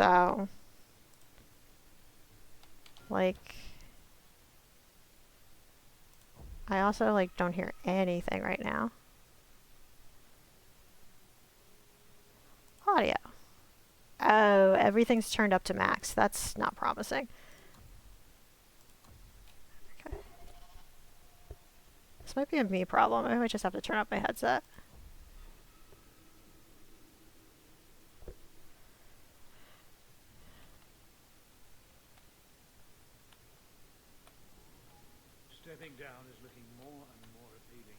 So, like, I also, like, don't hear anything right now. Audio. Oh, everything's turned up to max. That's not promising. Okay. This might be a me problem. I might just have to turn up my headset. Stepping down is looking more and more appealing.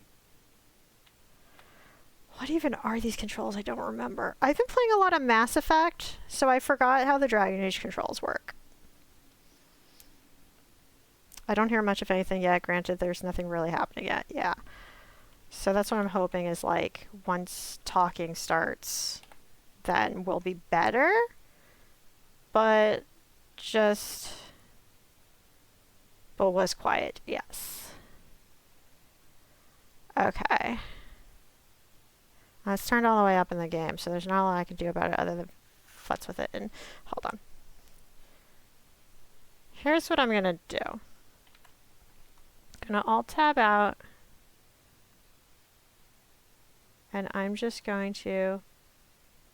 What even are these controls? I don't remember. I've been playing a lot of Mass Effect, so I forgot how the Dragon Age controls work. I don't hear much of anything yet. Granted, there's nothing really happening yet. Yeah. So that's what I'm hoping is, like, once talking starts, then we'll be better. But just... But was quiet, yes. Okay. It's turned all the way up in the game, so there's not a lot I can do about it other than futz with it. And hold on. Here's what I'm gonna do. I'm gonna Alt-Tab out. And I'm just going to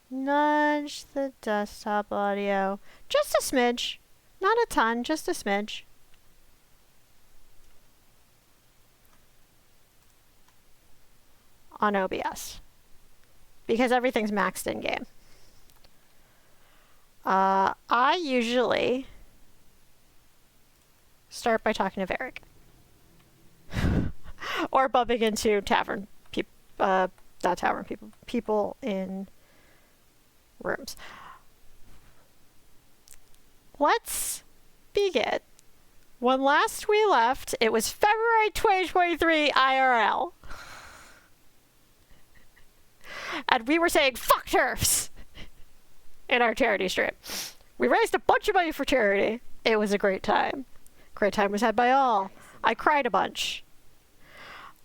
nudge the desktop audio. Just a smidge. Not a ton, just a smidge. On OBS. Because everything's maxed in game. I usually start by talking to Varric. Or bumping into tavern people, not tavern people, people in rooms. Let's begin. When last we left, it was February 2023 IRL. And we were saying, fuck turfs! In our charity stream. We raised a bunch of money for charity. It was a great time. Great time was had by all. I cried a bunch.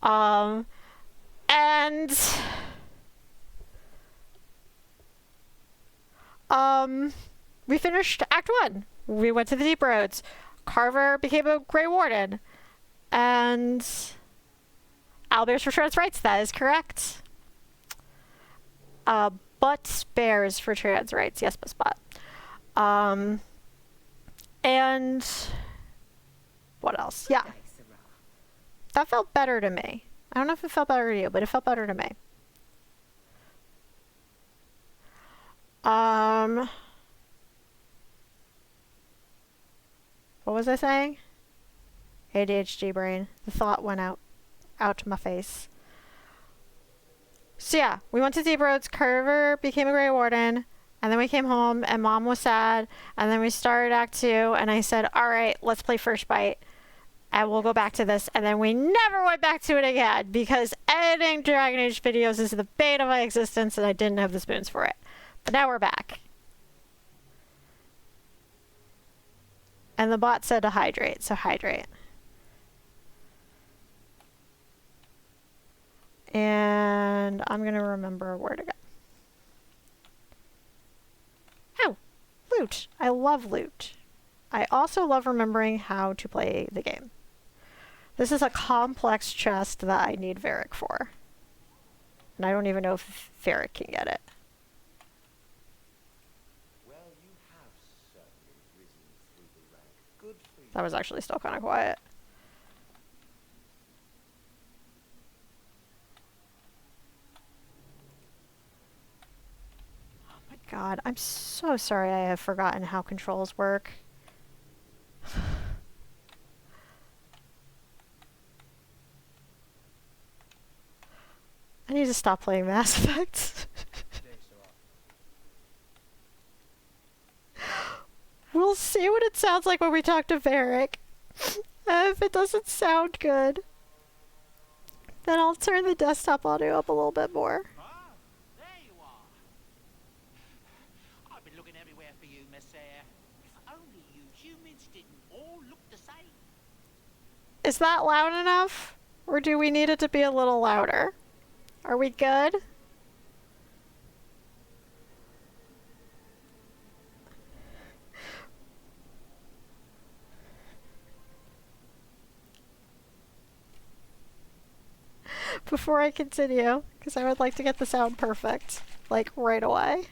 And we finished Act 1. We went to the Deep Roads. Carver became a Grey Warden. And Owlbears for trans rights, that is correct. But bears for trans rights, yes, but spot. And what else? Yeah. That felt better to me. I don't know if it felt better to you, but it felt better to me. What was I saying? ADHD brain. The thought went out to my face. So yeah, we went to Deep Roads. Carver became a Grey Warden. And then we came home and Mom was sad. And then we started Act 2 and I said, all right, let's play First Bite. And we'll go back to this. And then we never went back to it again because editing Dragon Age videos is the bane of my existence and I didn't have the spoons for it. But now we're back. And the bot said to hydrate, so hydrate. And I'm gonna remember where to go. Oh, loot. I love loot. I also love remembering how to play the game. This is a complex chest that I need Varric for. And I don't even know if Varric can get it. Well, you have certainly risen through the rank. Good for you. That was actually still kind of quiet. Oh my god, I'm so sorry I have forgotten how controls work. I need to stop playing Mass Effect. We'll see what it sounds like when we talk to Varric. If it doesn't sound good, then I'll turn the desktop audio up a little bit more. Ah, there you are. I've been looking everywhere for you, Messiah. If only you humans didn't all look the same. Is that loud enough? Or do we need it to be a little louder? Are we good? before I continue, because I would like to get the sound perfect, like right away,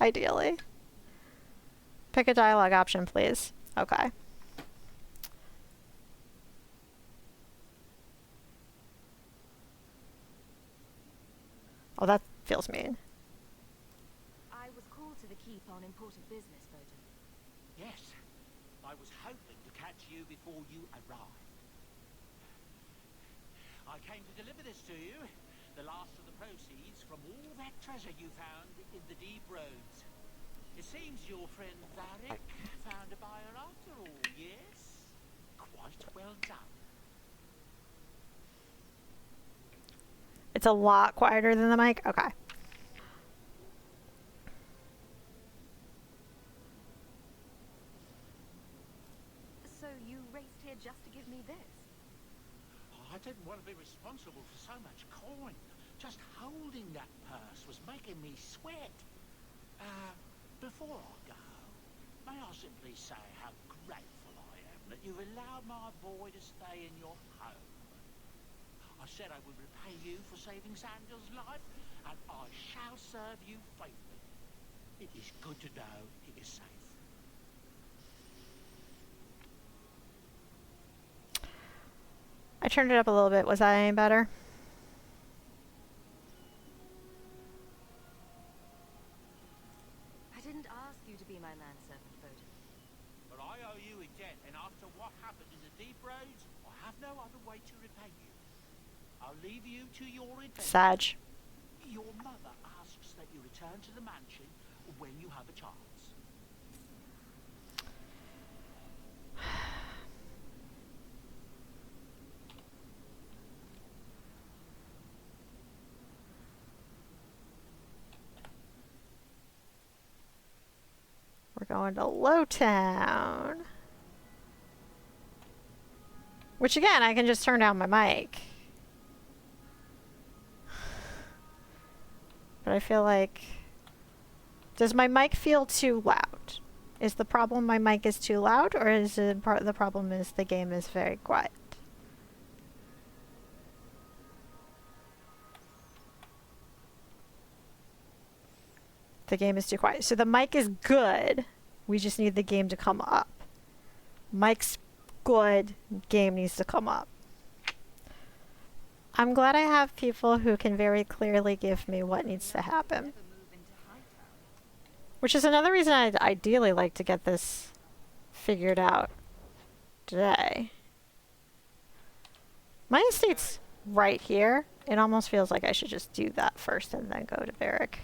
ideally. Pick a dialogue option, please. Okay. Oh, that feels mean. I was called to the keep on important business, Bowden. Yes, I was hoping to catch you before you arrived. I came to deliver this to you, the last of the proceeds from all that treasure you found in the deep roads. It seems your friend Varric found a buyer after all, yes? Quite well done. It's a lot quieter than the mic. Okay. So you raced here just to give me this? I didn't want to be responsible for so much coin. Just holding that purse was making me sweat. Before I go, may I simply say how grateful I am that you've allowed my boy to stay in your home. I said I would repay you for saving Sandel's life, and I shall serve you faithfully. It is good to know he is safe. I turned it up a little bit. Was that any better? I didn't ask you to be my manservant, Bowden. But I owe you a debt, and after what happened in the deep roads, I have no other way to repay you. I'll leave you to your adventure. Sag. Your mother asks that you return to the mansion when you have a chance. We're going to Lowtown. Which again, I can just turn down my mic. But I feel like... Does my mic feel too loud? Is the problem my mic is too loud, or is it the problem is the game is very quiet? The game is too quiet. So the mic is good. We just need the game to come up. Mic's good. Game needs to come up. I'm glad I have people who can very clearly give me what needs to happen. Which is another reason I'd ideally like to get this figured out today. My estate's right here. It almost feels like I should just do that first and then go to Varric.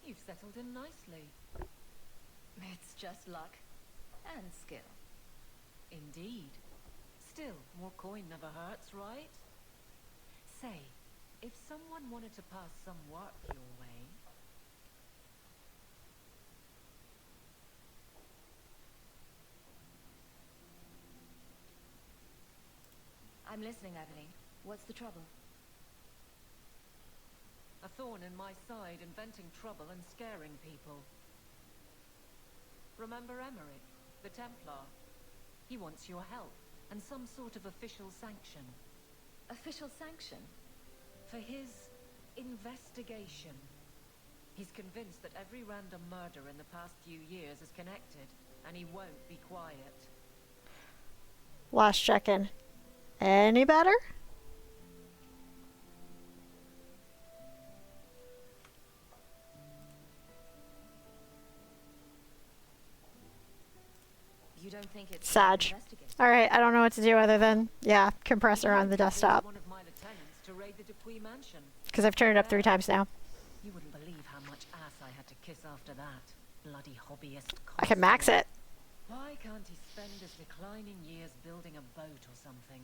You've settled in nicely. It's just luck. And skill. Indeed. Still, more coin never hurts, right? Say, if someone wanted to pass some work your way... I'm listening, Evelyn. What's the trouble? A thorn in my side, inventing trouble and scaring people. Remember Emmerich, the Templar? He wants your help, and some sort of official sanction. Official sanction? For his investigation. He's convinced that every random murder in the past few years is connected, and he won't be quiet. Last check-in. Any better? think it's Sag. worth investigating. Alright, I don't know what to do other than, yeah, compressor on the desktop. One of my lieutenants to raid the Dupuy mansion. Because I've turned it up 3 times now. You wouldn't believe how much ass I had to kiss after that. Bloody hobbyist. I can max it. Why can't he spend his declining years building a boat or something?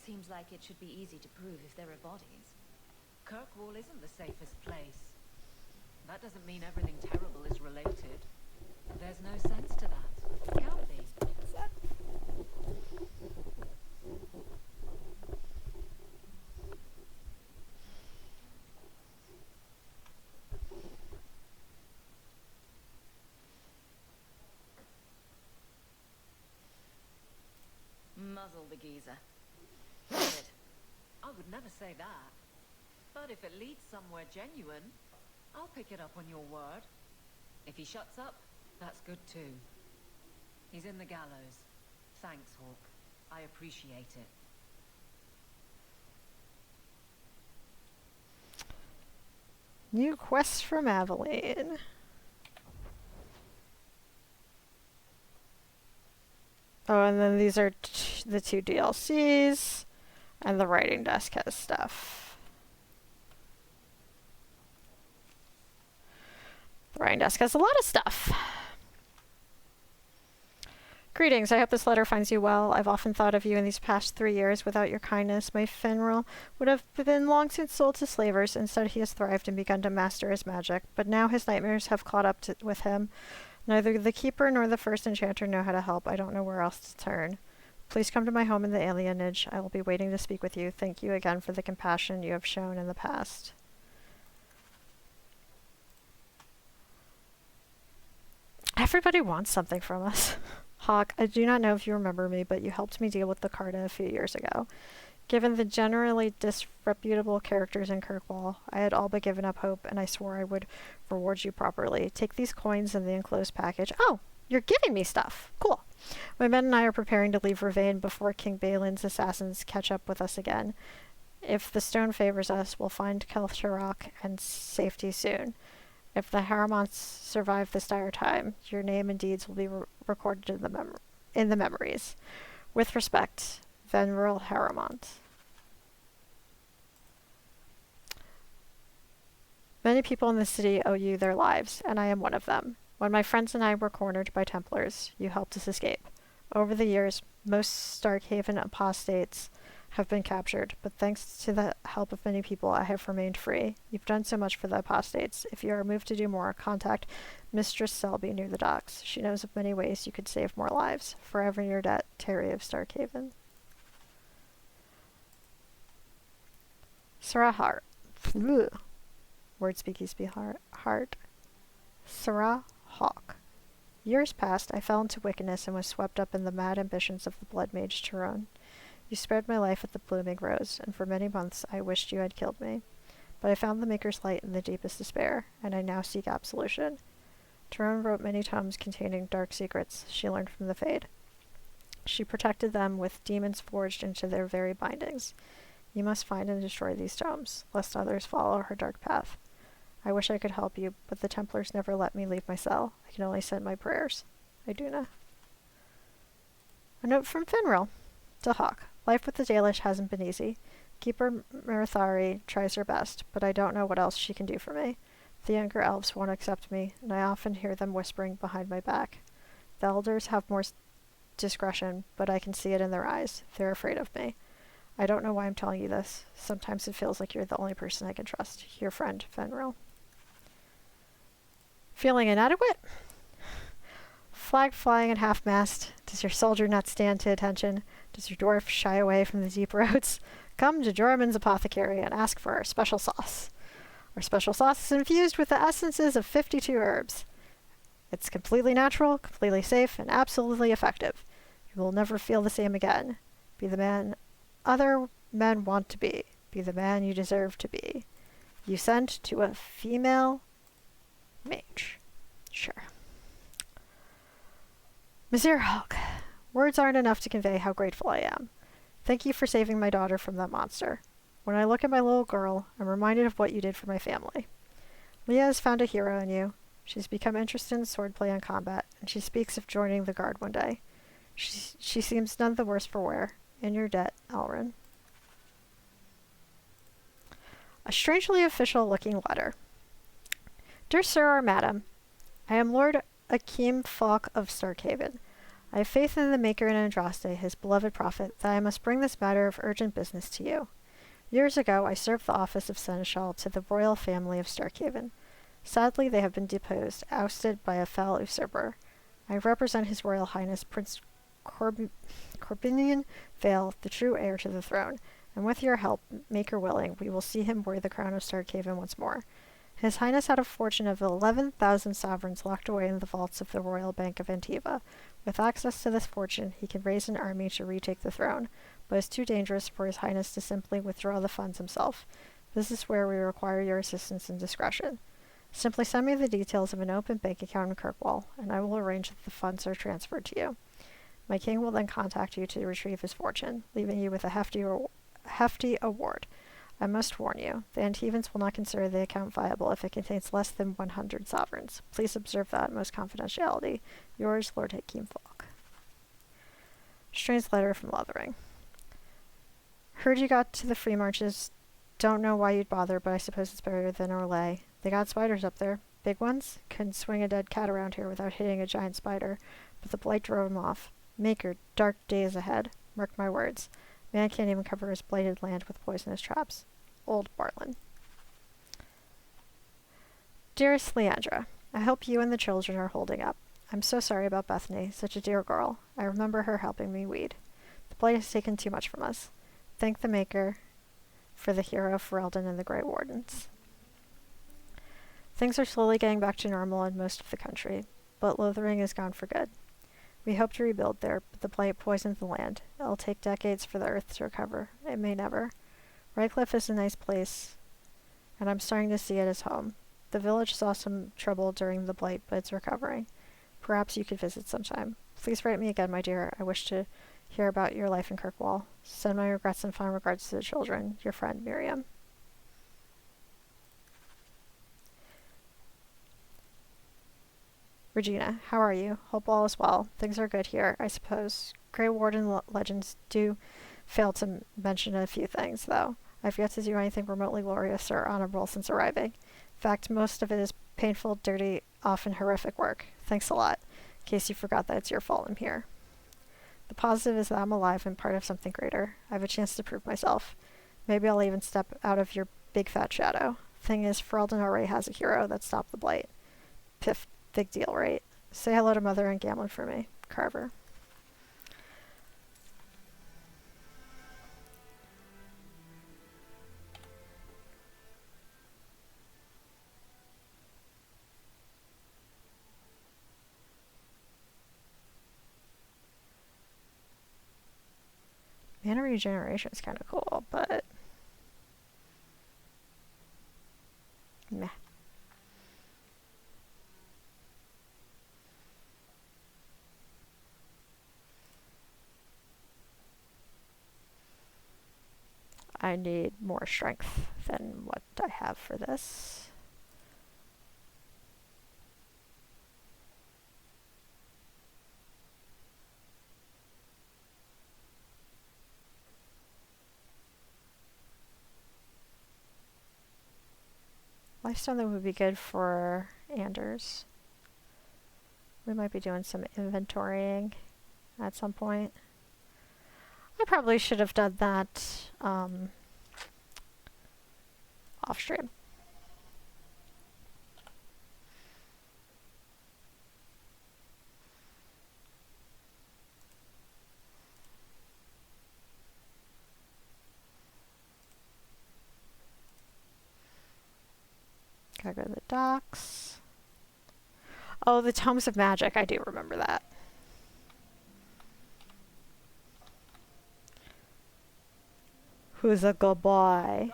Seems like it should be easy to prove if there are bodies. Kirkwall isn't the safest place. That doesn't mean everything terrible is related. There's no sense to that. Can't be. Muzzle the geezer. Prove it. I would never say that. But if it leads somewhere genuine, I'll pick it up on your word. If he shuts up, that's good too. He's in the gallows. Thanks, Hawk. I appreciate it. New quest from Aveline. Oh, and then these are the 2 DLCs. And the writing desk has stuff. The writing desk has a lot of stuff. Greetings, I hope this letter finds you well. I've often thought of you in these past 3 years. Without your kindness, my Finral would have been long since sold to slavers. Instead, he has thrived and begun to master his magic. But now his nightmares have caught up with him. Neither the Keeper nor the First Enchanter know how to help. I don't know where else to turn. Please come to my home in the alienage. I will be waiting to speak with you. Thank you again for the compassion you have shown in the past. Everybody wants something from us. Hawk, I do not know if you remember me, but you helped me deal with the Carta a few years ago. Given the generally disreputable characters in Kirkwall, I had all but given up hope, and I swore I would reward you properly. Take these coins in the enclosed package. Oh, you're giving me stuff. Cool. My men and I are preparing to leave Ravane before King Balin's assassins catch up with us again. If the stone favors us, we'll find Kel'Sharok and safety soon. If the Haramonts survive this dire time, your name and deeds will be recorded in the memories. With respect, Venerable Haramont. Many people in the city owe you their lives, and I am one of them. When my friends and I were cornered by Templars, you helped us escape. Over the years, most Starkhaven apostates have been captured, but thanks to the help of many people, I have remained free. You've done so much for the apostates. If you are moved to do more, contact Mistress Selby near the docks. She knows of many ways you could save more lives. Forever in your debt, Terry of Starkhaven. Sarah Hart. Word speaky heart. Sarah Hawk. Years past, I fell into wickedness and was swept up in the mad ambitions of the Blood Mage Tyrone. You spared my life at the Blooming Rose, and for many months I wished you had killed me. But I found the Maker's Light in the deepest despair, and I now seek absolution. Tyrone wrote many tomes containing dark secrets she learned from the Fade. She protected them with demons forged into their very bindings. You must find and destroy these tomes, lest others follow her dark path. I wish I could help you, but the Templars never let me leave my cell. I can only send my prayers. Iduna. A note from Finral to Hawk. Life with the Dalish hasn't been easy. Keeper Mirathari tries her best, but I don't know what else she can do for me. The younger elves won't accept me, and I often hear them whispering behind my back. The elders have more discretion, but I can see it in their eyes. They're afraid of me. I don't know why I'm telling you this. Sometimes it feels like you're the only person I can trust. Your friend, Fenrir. Feeling inadequate? Flag flying at half-mast. Does your soldier not stand to attention? Does your dwarf shy away from the deep roads? Come to Jorman's Apothecary and ask for our special sauce. Our special sauce is infused with the essences of 52 herbs. It's completely natural, completely safe, and absolutely effective. You will never feel the same again. Be the man other men want to be. Be the man you deserve to be. You sent to a female mage. Sure. Monsieur Hawk, words aren't enough to convey how grateful I am. Thank you for saving my daughter from that monster. When I look at my little girl, I'm reminded of what you did for my family. Leah has found a hero in you. She's become interested in swordplay and combat, and she speaks of joining the guard one day. She seems none the worse for wear. In your debt, Elrin. A strangely official-looking letter. Dear Sir or Madam, I am Lord Akeem Falk of Starkhaven. I have faith in the Maker and Andraste, his beloved prophet, that I must bring this matter of urgent business to you. Years ago, I served the office of Seneschal to the royal family of Starkhaven. Sadly, they have been deposed, ousted by a foul usurper. I represent His Royal Highness Prince Corbinian Vale, the true heir to the throne, and with your help, Maker willing, we will see him wear the crown of Starkhaven once more. His Highness had a fortune of 11,000 sovereigns locked away in the vaults of the Royal Bank of Antiva. With access to this fortune, he can raise an army to retake the throne, but it's too dangerous for His Highness to simply withdraw the funds himself. This is where we require your assistance and discretion. Simply send me the details of an open bank account in Kirkwall, and I will arrange that the funds are transferred to you. My king will then contact you to retrieve his fortune, leaving you with a hefty award. I must warn you, the Antivans will not consider the account viable if it contains less than 100 sovereigns. Please observe the utmost confidentiality. Yours, Lord Hakeem Falk. Strange letter from Lothering. Heard you got to the Free Marches. Don't know why you'd bother, but I suppose it's better than Orlais. They got spiders up there. Big ones? Couldn't swing a dead cat around here without hitting a giant spider, but the blight drove him off. Maker, dark days ahead. Mark my words. Man can't even cover his blighted land with poisonous traps. Old Bartland. Dearest Leandra, I hope you and the children are holding up. I'm so sorry about Bethany, such a dear girl. I remember her helping me weed. The blight has taken too much from us. Thank the Maker for the hero of Ferelden and the Grey Wardens. Things are slowly getting back to normal in most of the country, but Lothering is gone for good. We hope to rebuild there, but the blight poisoned the land. It'll take decades for the earth to recover. It may never. Redcliffe is a nice place, and I'm starting to see it as home. The village saw some trouble during the blight, but it's recovering. Perhaps you could visit sometime. Please write me again, my dear. I wish to hear about your life in Kirkwall. Send my regrets and fond regards to the children. Your friend, Miriam. Regina, how are you? Hope all is well. Things are good here, I suppose. Grey Warden legends do fail to mention a few things, though. I've yet to do anything remotely glorious or honorable since arriving. In fact, most of it is painful, dirty, often horrific work. Thanks a lot, in case you forgot that it's your fault I'm here. The positive is that I'm alive and part of something greater. I have a chance to prove myself. Maybe I'll even step out of your big fat shadow. Thing is, Ferelden already has a hero that stopped the blight. Piff. Big deal, right? Say hello to Mother and Gamlin for me. Carver. Mana regeneration is kind of cool, but meh. I need more strength than what I have for this. Lifestone that would be good for Anders. We might be doing some inventorying at some point. I probably should have done that off stream. Gotta go to the docks. Oh, the Tomes of Magic. I do remember that. Who's a good boy?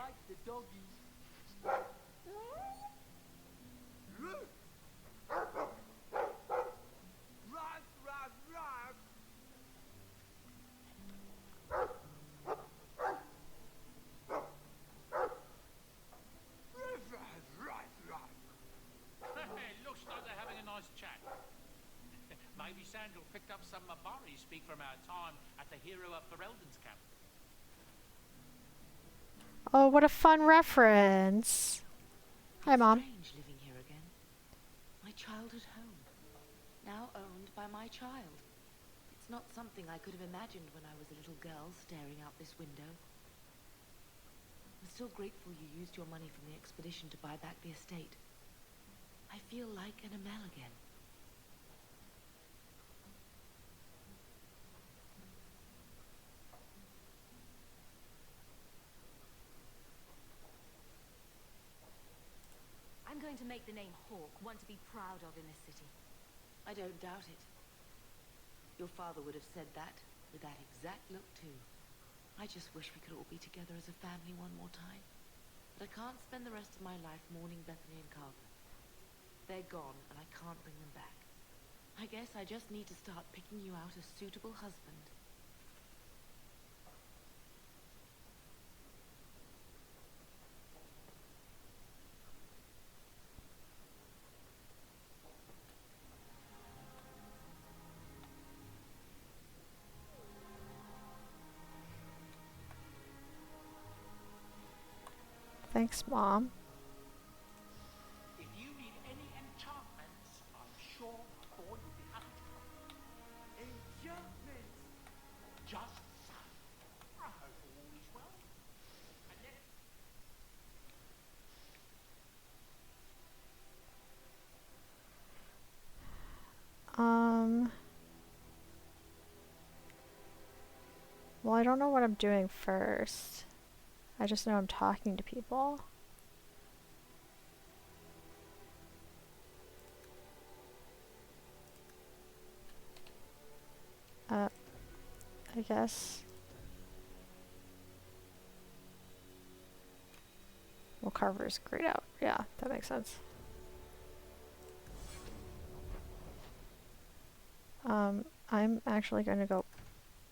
me from our time at the Hero of Ferelden's camp. Oh, what a fun reference. Hi, Mom. Strange living here again. My childhood home, now owned by my child. It's not something I could have imagined when I was a little girl staring out this window. I'm still grateful you used your money from the expedition to buy back the estate. I feel like an Amel again. I'm going to make the name Hawke one to be proud of in this city. I don't doubt it. Your father would have said that, with that exact look too. I just wish we could all be together as a family one more time. But I can't spend the rest of my life mourning Bethany and Carver. They're gone, and I can't bring them back. I guess I just need to start picking you out a suitable husband. Thanks, Mom. If you need any enchantments, I'm sure my boy would be happy to help. Enchantments? Just so. I hope all is well. And then Well, I don't know what I'm doing first. I just know I'm talking to people. I guess. Well, Carver's grayed out. Yeah, that makes sense. I'm actually gonna go.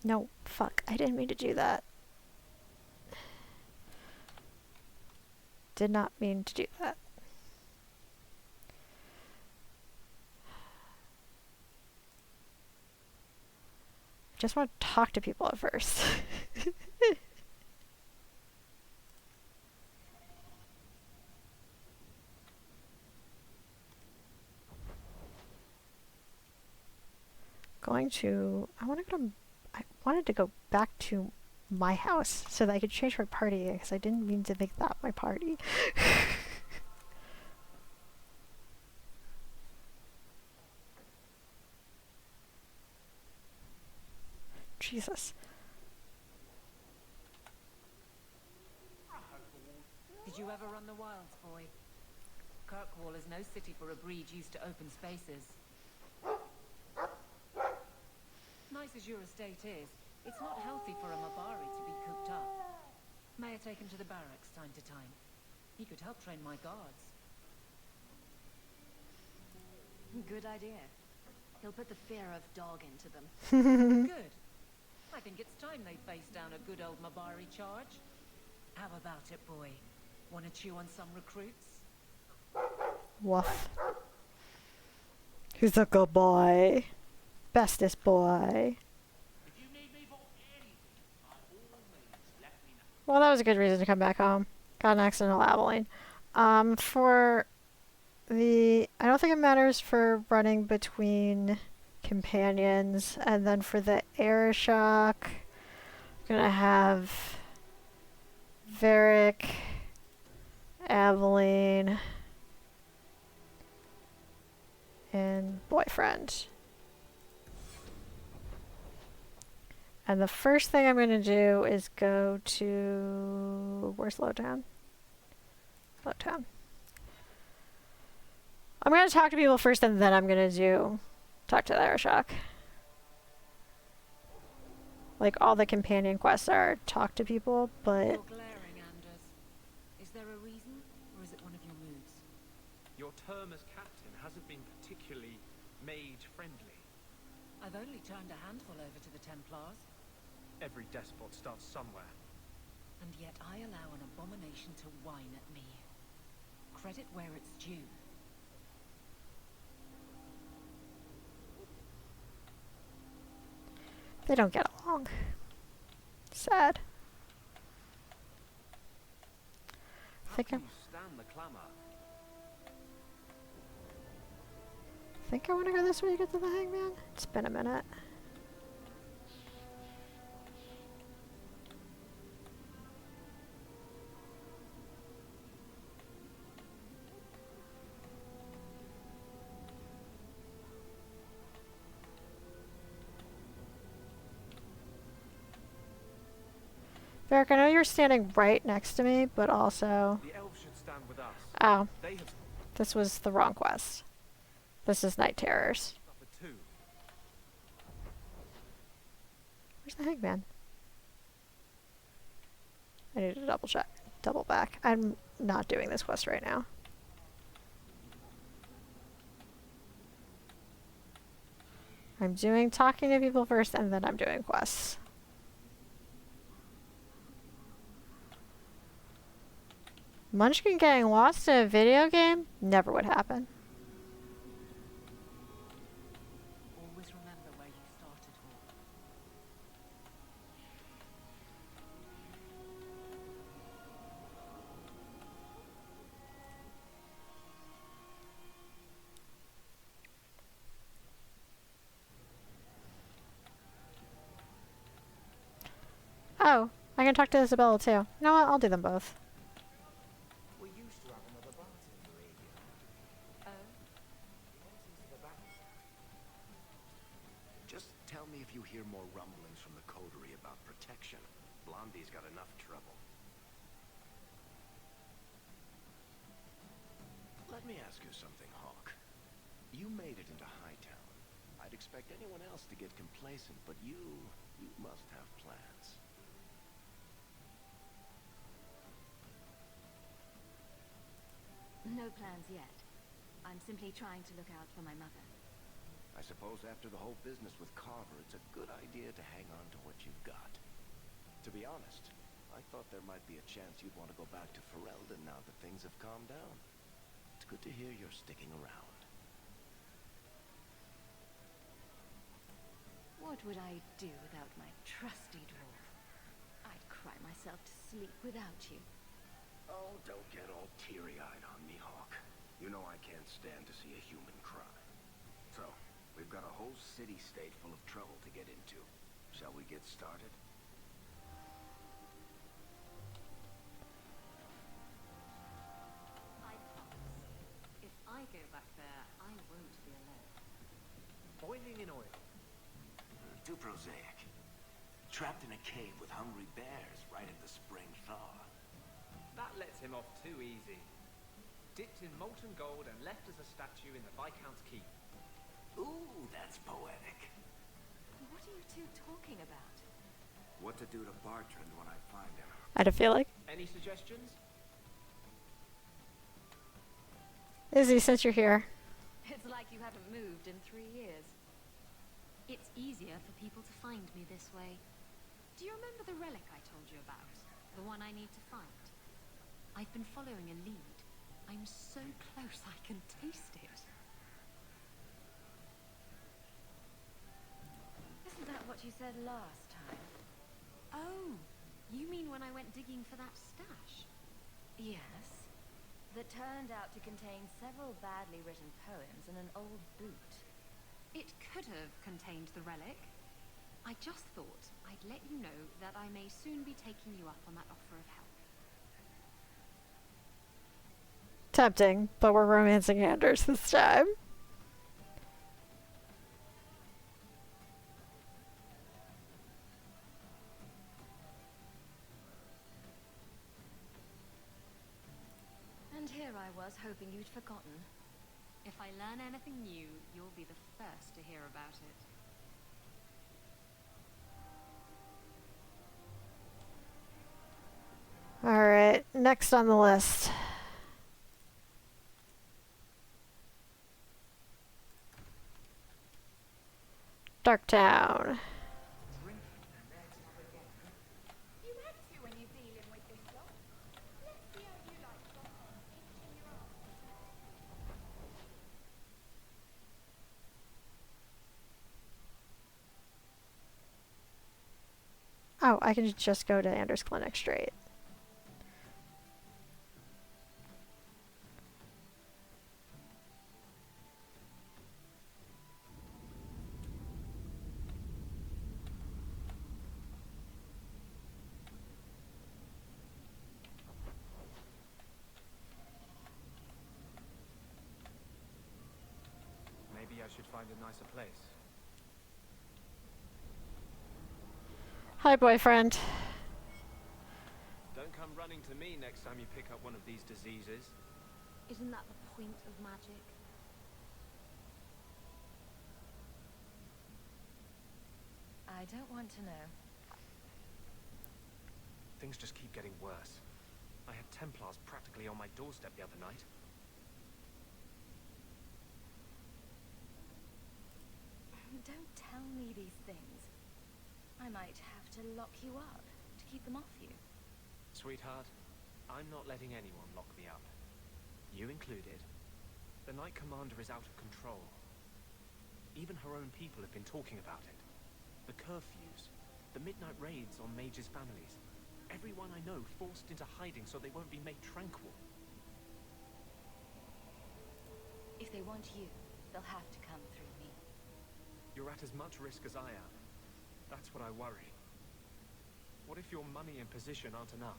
No, fuck. I didn't mean to do that. Did not mean to do that. I just want to talk to people at first. I wanted to go back to my house so that I could change my party because I didn't mean to make that my party. Jesus. Did you ever run the wilds, boy? Kirkwall is no city for a breed used to open spaces. Nice as your estate is, it's not healthy for a Mabari to be cooped up. May I take him to the barracks time to time? He could help train my guards. Good idea. He'll put the fear of dog into them. Good. I think it's time they face down a good old Mabari charge. How about it, boy? Want to chew on some recruits? Woof. He's a good boy. Bestest boy. if you need me for anything, by all means, let me know. Well, that was a good reason to come back home. Got an accidental Abilene. For the... I don't think it matters for running between companions. And then for the air shock, I'm gonna have Varric, Aveline, and boyfriend. And the first thing I'm going to do is go to... Where's Lowtown? Lowtown. I'm going to talk to people first, and then I'm going to talk to the Aeroshock. Like, all the companion quests are talk to people, but... You're glaring, Anders. Is there a reason, or is it one of your moods? Your term as captain hasn't been particularly mage-friendly. I've only turned a handful over to the Templars, Every despot starts somewhere. and yet I allow an abomination to whine at me. Credit where it's due. They don't get along. Sad. How Think can I'm- you stand the clamor? Think I want to go this way to get to the hangman? It's been a minute. Varric, I know you're standing right next to me, but also... The elves should stand with us. Oh, They have this was the wrong quest. This is Night Terrors. suffered too. Where's the hangman? I need to double check. Double back. I'm not doing this quest right now. I'm doing talking to people first, and then I'm doing quests. Munchkin getting lost in a video game? Never would happen. Always remember where you started, Hawk. Oh, I can talk to Isabella too. You know what? I'll do them both. We used to have another Bart in the radio. Oh? He went into the back. Just tell me if you hear more rumblings from the coterie about protection. Blondie's got enough trouble. Let me ask you something, Hawk. You made it into Hightown. I'd expect anyone else to get complacent, but you must have plans. No plans yet. I'm simply trying to look out for my mother. I suppose after the whole business with Carver, it's a good idea to hang on to what you've got. To be honest, I thought there might be a chance you'd want to go back to Ferelden now that things have calmed down. It's good to hear you're sticking around. What would I do without my trusty dwarf? I'd cry myself to sleep without you. Oh, don't get all teary-eyed on me, Hawk. You know I can't stand to see a human cry. So, we've got a whole city-state full of trouble to get into. Shall we get started? I promise. If I go back there, I won't be alone. Boiling in oil. Too prosaic. Trapped in a cave with hungry bears right at the spring thaw. That lets him off too easy. Dipped in molten gold and left as a statue in the Viscount's keep. Ooh, that's poetic. What are you two talking about? What to do to Bartrand when I find him. I had a feeling. Any suggestions? Izzy, since you're here. It's like you haven't moved in 3 years. It's easier for people to find me this way. Do you remember the relic I told you about? The one I need to find? I've been following a lead. I'm so close I can taste it. Isn't that what you said last time? Oh, you mean when I went digging for that stash? Yes. That turned out to contain several badly written poems and an old boot. It could have contained the relic. I just thought I'd let you know that I may soon be taking you up on that offer of help. Tempting, but we're romancing Anders this time. And here I was hoping you'd forgotten. If I learn anything new, you'll be the first to hear about it. Alright, next on the list. Darktown. You had to when you're dealing with this lot. Let's see how you like got on itching your arm. Oh, I can just go to Anders Clinic straight. Maybe I should find a nicer place. Hi, boyfriend. Don't come running to me next time you pick up one of these diseases. Isn't that the point of magic? I don't want to know. Things just keep getting worse. I had Templars practically on my doorstep the other night. Don't tell me these things. I might have to lock you up to keep them off you. Sweetheart, I'm not letting anyone lock me up. You included. The Knight Commander is out of control. Even her own people have been talking about it. The curfews, the midnight raids on mages' families. Everyone I know forced into hiding so they won't be made tranquil. If they want you, they'll have to come through me. You're at as much risk as I am. That's what I worry. What if your money and position aren't enough?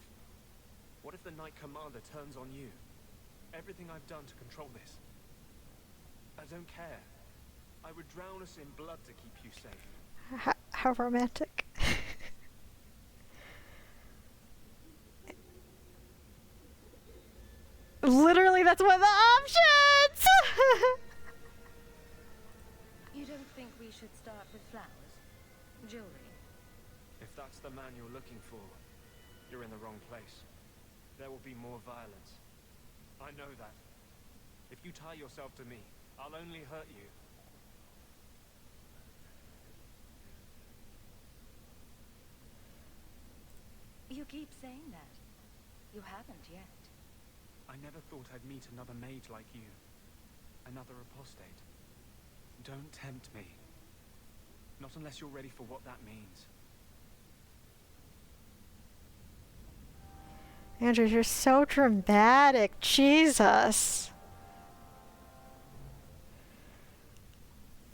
What if the Knight Commander turns on you? Everything I've done to control this. I don't care. I would drown us in blood to keep you safe. How romantic. Literally, that's one of the options! You don't think we should start with flowers? Jewelry? If that's the man you're looking for, you're in the wrong place. There will be more violence. I know that. If you tie yourself to me, I'll only hurt you. You keep saying that. You haven't yet. I never thought I'd meet another mage like you. Another apostate. Don't tempt me. Not unless you're ready for what that means. Andrew, you're so dramatic. Jesus.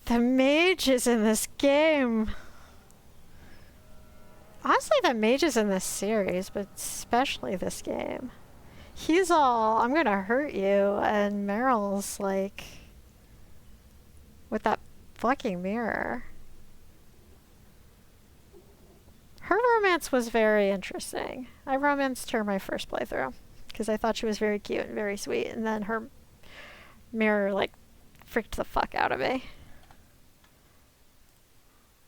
The mages in this game. Honestly, the mages in this series, but especially this game. He's all, I'm gonna hurt you, and Meryl's like, with that fucking mirror. Her romance was very interesting. I romanced her my first playthrough because I thought she was very cute and very sweet, and then her mirror like freaked the fuck out of me.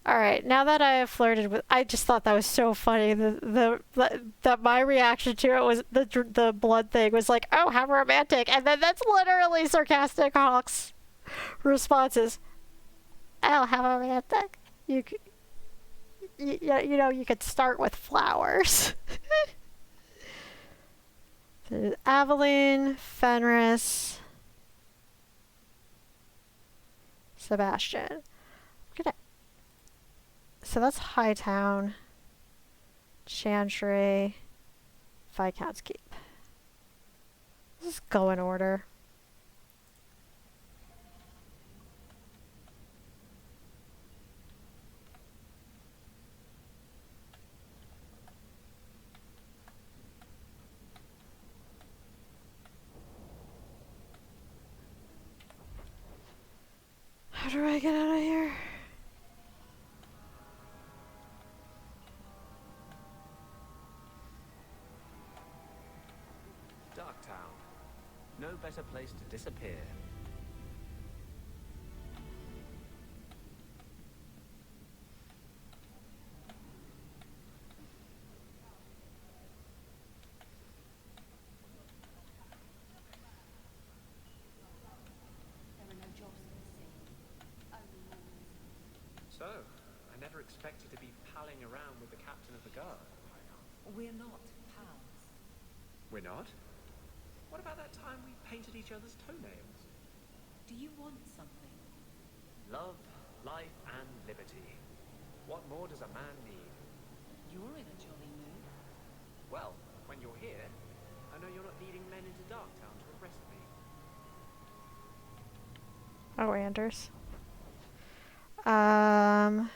All right, now that I have flirted with, I just thought that was so funny. That my reaction to it was the blood thing was like, oh, how romantic, and then that's literally sarcastic Hawk's responses. Oh, how romantic. You know, you could start with flowers. There's Aveline, Fenris, Sebastian. So that's Hightown, Chantry, Viscount's Keep. Let's just go in order. How do I get out of here? Darktown. No better place to disappear. There are no jobs in the sea. Only wars. So, I never expected to be palling around with the captain of the guard. We're not pals. We're not? What about that time we painted each other's toenails? Do you want something? Love, life, and liberty. What more does a man need? You're here? I know you're not leading men into Darktown to arrest me. Oh, Anders. Um.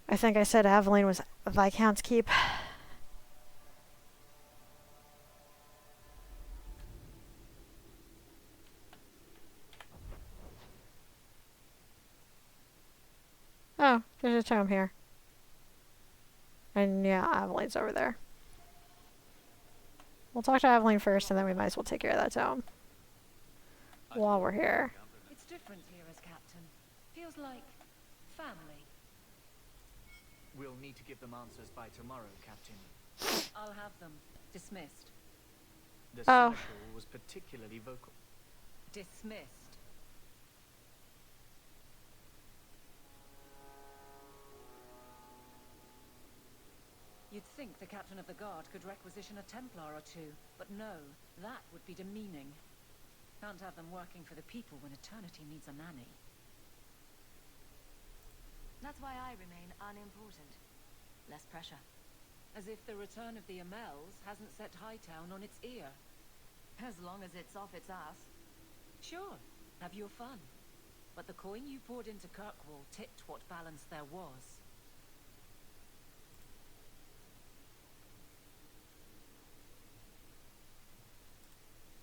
I think I said Aveline was Viscount's Keep. Oh, there's a tome here. And yeah, Aveline's over there. We'll talk to Aveline first, and then we might as well take care of that tome. While we're here. It's different here as captain. Feels like family. We'll need to give them answers by tomorrow, Captain. I'll have them. Dismissed. The Oh. Seneschal was particularly vocal. Dismissed. You'd think the captain of the guard could requisition a Templar or two, but no, that would be demeaning. Can't have them working for the people when eternity needs a nanny. That's why I remain unimportant. Less pressure. As if the return of the Amels hasn't set Hightown on its ear. As long as it's off its ass. Sure, have your fun. But the coin you poured into Kirkwall tipped what balance there was.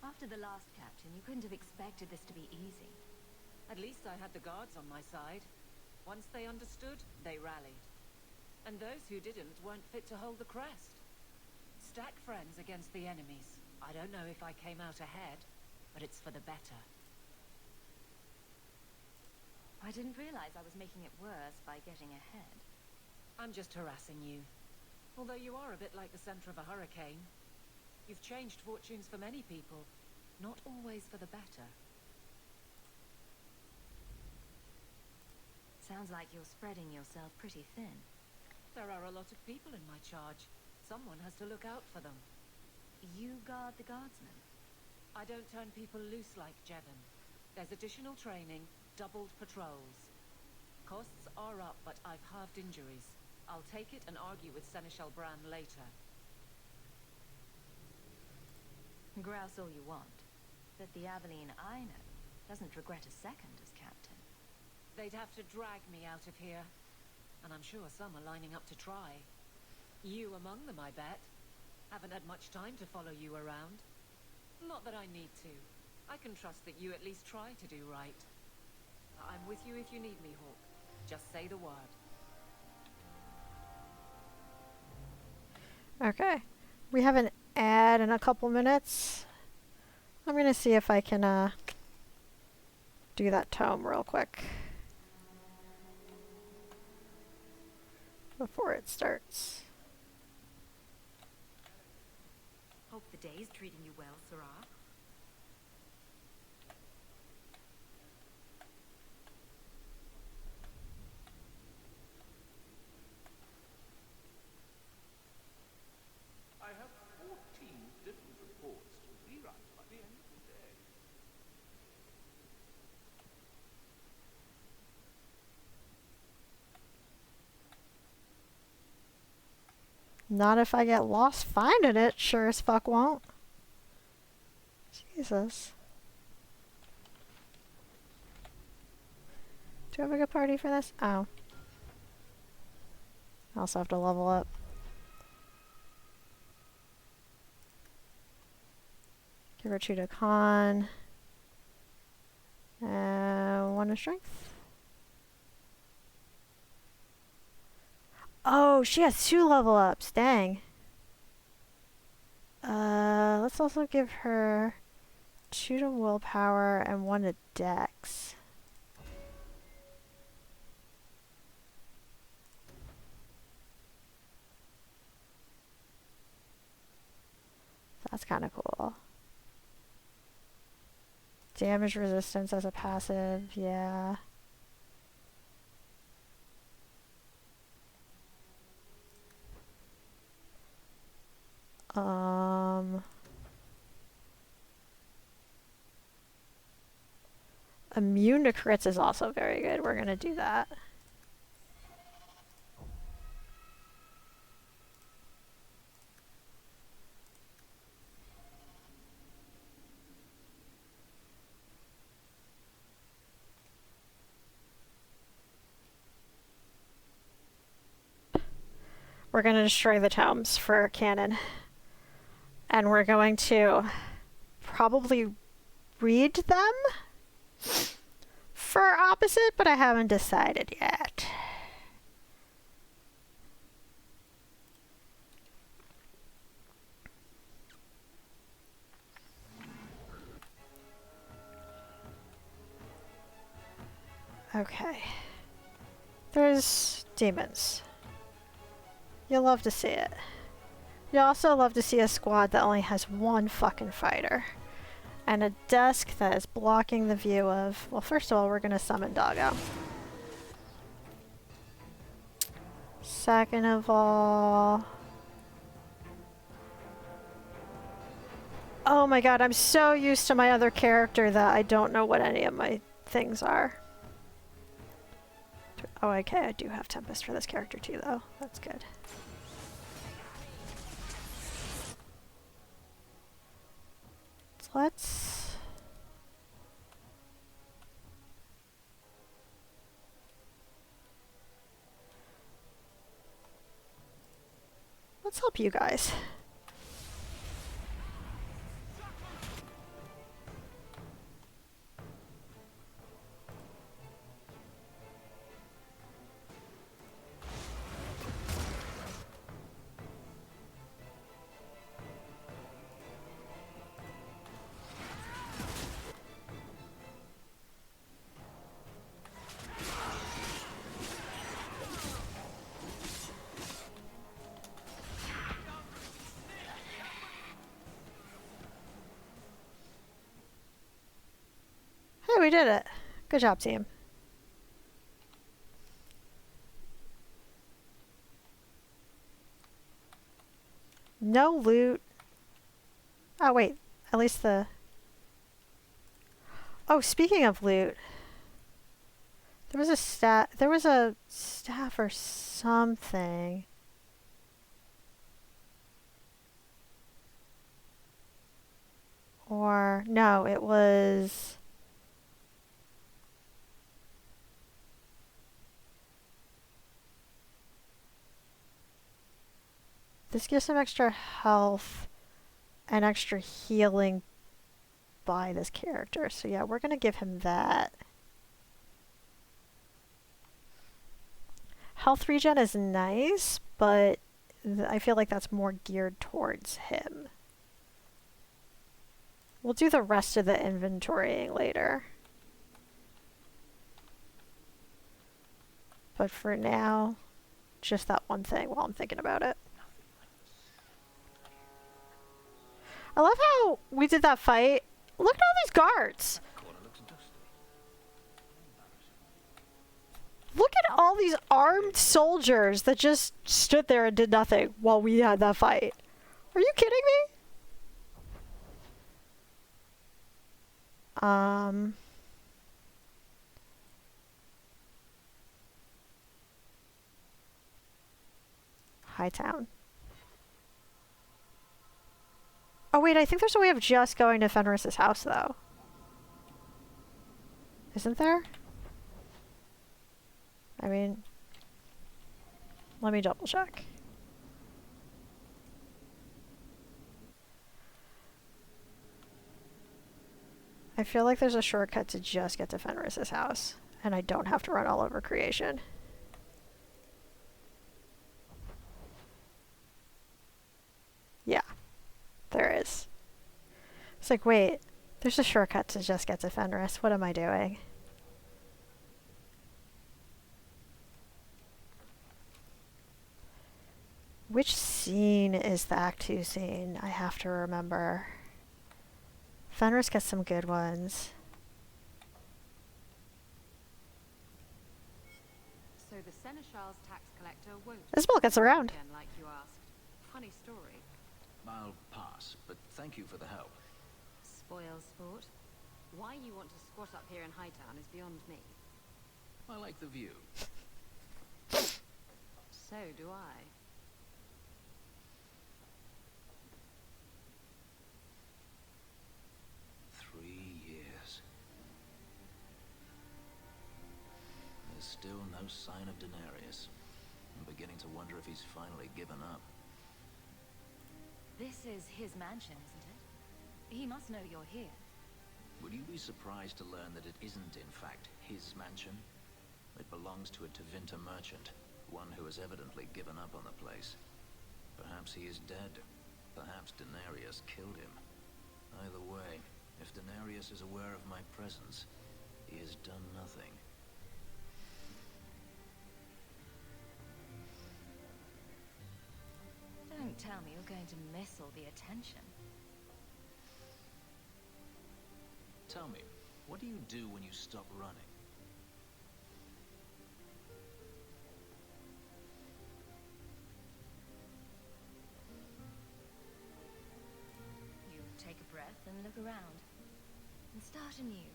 After the last captain, you couldn't have expected this to be easy. At least I had the guards on my side. Once they understood, they rallied. And those who didn't weren't fit to hold the crest. Stack friends against the enemies. I don't know if I came out ahead, but it's for the better. I didn't realize I was making it worse by getting ahead. I'm just harassing you. Although you are a bit like the center of a hurricane. You've changed fortunes for many people, not always for the better. Sounds like you're spreading yourself pretty thin. There are a lot of people in my charge. Someone has to look out for them. You guard the guardsmen? I don't turn people loose like Jevon. There's additional training, doubled patrols. Costs are up, but I've halved injuries. I'll take it and argue with Seneschal Bran later. Grouse all you want. But the Aveline I know doesn't regret a second as captain. They'd have to drag me out of here. And I'm sure some are lining up to try. You among them, I bet. Haven't had much time to follow you around. Not that I need to. I can trust that you at least try to do right. I'm with you if you need me, Hawk. Just say the word. Okay. We have an ad in a couple minutes. I'm gonna see if I can do that tome real quick before it starts. Hope the day's treating you well, Sirrah. I have 14 different reports to rewrite by the end of the day. Not if I get lost finding it. Sure as fuck won't. Jesus. Do I have a good party for this? Oh. I also have to level up. Give her 2 to con. And 1 to strength. Oh, she has 2 level ups. Dang. Let's also give her 2 to willpower and 1 to dex. That's kind of cool. Damage resistance as a passive, yeah. Immune to crits is also very good. We're gonna do that. We're going to destroy the tomes for cannon. And we're going to probably read them for opposite, but I haven't decided yet. Okay. There's demons. You'll love to see it. You'll also love to see a squad that only has one fucking fighter. And a desk that is blocking the view of... Well, first of all, we're going to summon Doggo. Second of all... Oh my god, I'm so used to my other character that I don't know what any of my things are. Oh, okay, I do have Tempest for this character too, though. That's good. Let's... Let's help you guys. Hey, we did it. Good job, team. No loot. Oh, wait. At least the... Oh, speaking of loot. There was a staff or something. Or... No, it was... This gives some extra health and extra healing by this character. So yeah, we're going to give him that. Health regen is nice, but I feel like that's more geared towards him. We'll do the rest of the inventorying later. But for now, just that one thing while I'm thinking about it. I love how we did that fight. Look at all these guards. Look at all these armed soldiers that just stood there and did nothing while we had that fight. Are you kidding me? Hightown. Oh wait, I think there's a way of just going to Fenris's house though. Isn't there? I mean, let me double check. I feel like there's a shortcut to just get to Fenris's house, and I don't have to run all over creation. Yeah, there is. It's like, wait, there's a shortcut to just get to Fenris. What am I doing? Which scene is the Act 2 scene? I have to remember. Fenris gets some good ones. So the Seneschal's tax collector won't. Isabel gets around. Again, like you asked. Funny story. I'll pass, but thank you for the help. Spoil sport. Why you want to squat up here in Hightown is beyond me. I like the view. So do I. There's still no sign of Daenerys. I'm beginning to wonder if he's finally given up. This is his mansion, isn't it? He must know you're here. Would you be surprised to learn that it isn't, in fact, his mansion? It belongs to a Tevinter merchant, one who has evidently given up on the place. Perhaps he is dead. Perhaps Daenerys killed him. Either way, if Daenerys is aware of my presence, he has done nothing. Don't tell me you're going to miss all the attention. Tell me, what do you do when you stop running? You take a breath and look around. And start anew.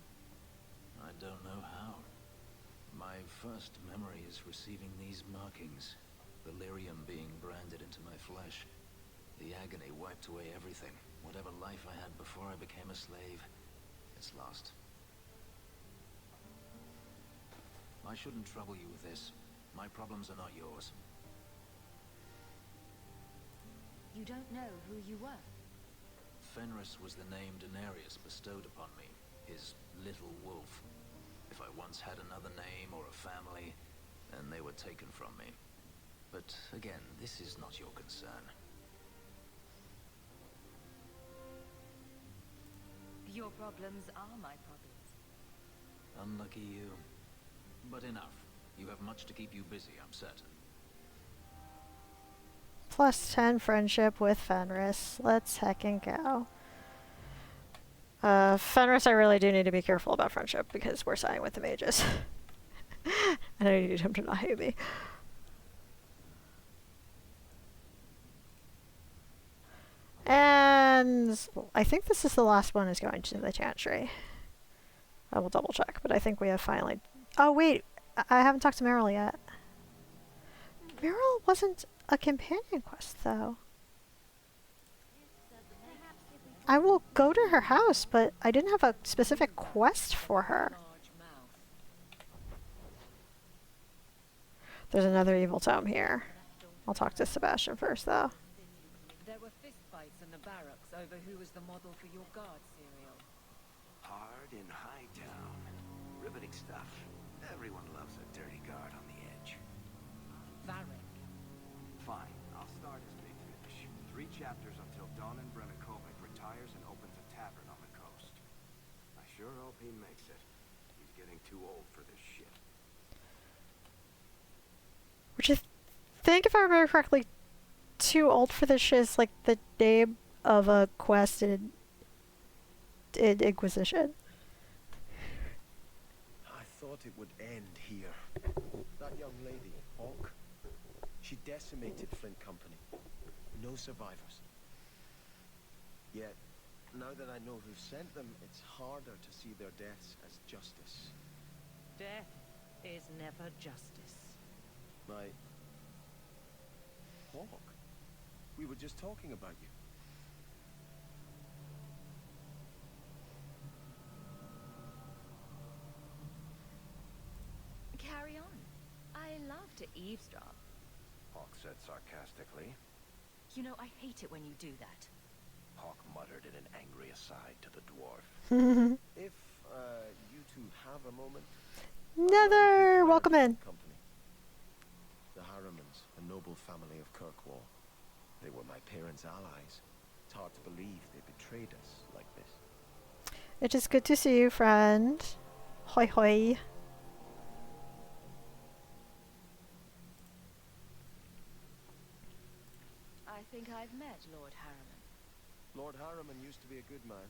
I don't know how. My first memory is receiving these markings. Delirium being branded into my flesh. The agony wiped away everything. Whatever life I had before I became a slave, it's lost. I shouldn't trouble you with this. My problems are not yours. You don't know who you were. Fenris was the name Daenerys bestowed upon me, his little wolf. If I once had another name or a family, then they were taken from me. But again, this is not your concern. Your problems are my problems. Unlucky you. But enough. You have much to keep you busy, I'm certain. Plus 10 friendship with Fenris. Let's heckin' go. Fenris, I really do need to be careful about friendship because we're siding with the mages. And I need him to not hate me. And I think this is the last one is going to the Chantry. I will double check, but I think we have finally... Oh wait, I haven't talked to Meryl yet. Meryl wasn't a companion quest though. I will go to her house, but I didn't have a specific quest for her. There's another evil tome here. I'll talk to Sebastian first though. There were fistfights in the barracks over who was the model for your guard cereal. Hard in Hightown. Riveting stuff. Everyone loves a dirty guard on the edge. Varric. Fine, I'll start as Big Finish. 3 chapters until Don and Brennikovic retires and opens a tavern on the coast. I sure hope he makes it. He's getting too old for this shit. Which I think, if I remember correctly, too old for this shit is like the name of a quest in Inquisition. I thought it would end here. That young lady, Hawk, she decimated Flint Company. No survivors. Yet, now that I know who sent them, it's harder to see their deaths as justice. Death is never justice. My... Hawk? We were just talking about you. Carry on. I love to eavesdrop. Hawk said sarcastically. You know, I hate it when you do that. Hawk muttered in an angry aside to the dwarf. If, you two have a moment... Nether! Welcome in. Company. The Harrimans, a noble family of Kirkwall. They were my parents' allies. It's hard to believe they betrayed us like this. It is good to see you, friend. Hoi hoi. I think I've met Lord Harriman. Lord Harriman used to be a good man,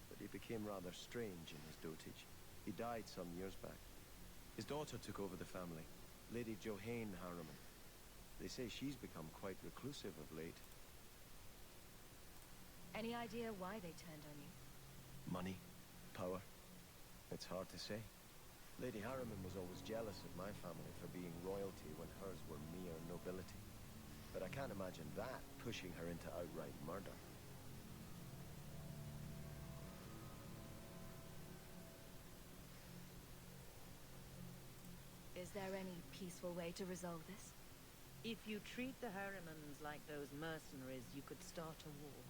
but he became rather strange in his dotage. He died some years back. His daughter took over the family, Lady Johanne Harriman. They say she's become quite reclusive of late. Any idea why they turned on you? Money, power, It's hard to say. Lady Harriman was always jealous of my family for being royalty when hers were mere nobility. But I can't imagine that pushing her into outright murder. Is there any peaceful way to resolve this? If you treat the Harrimans like those mercenaries, you could start a war.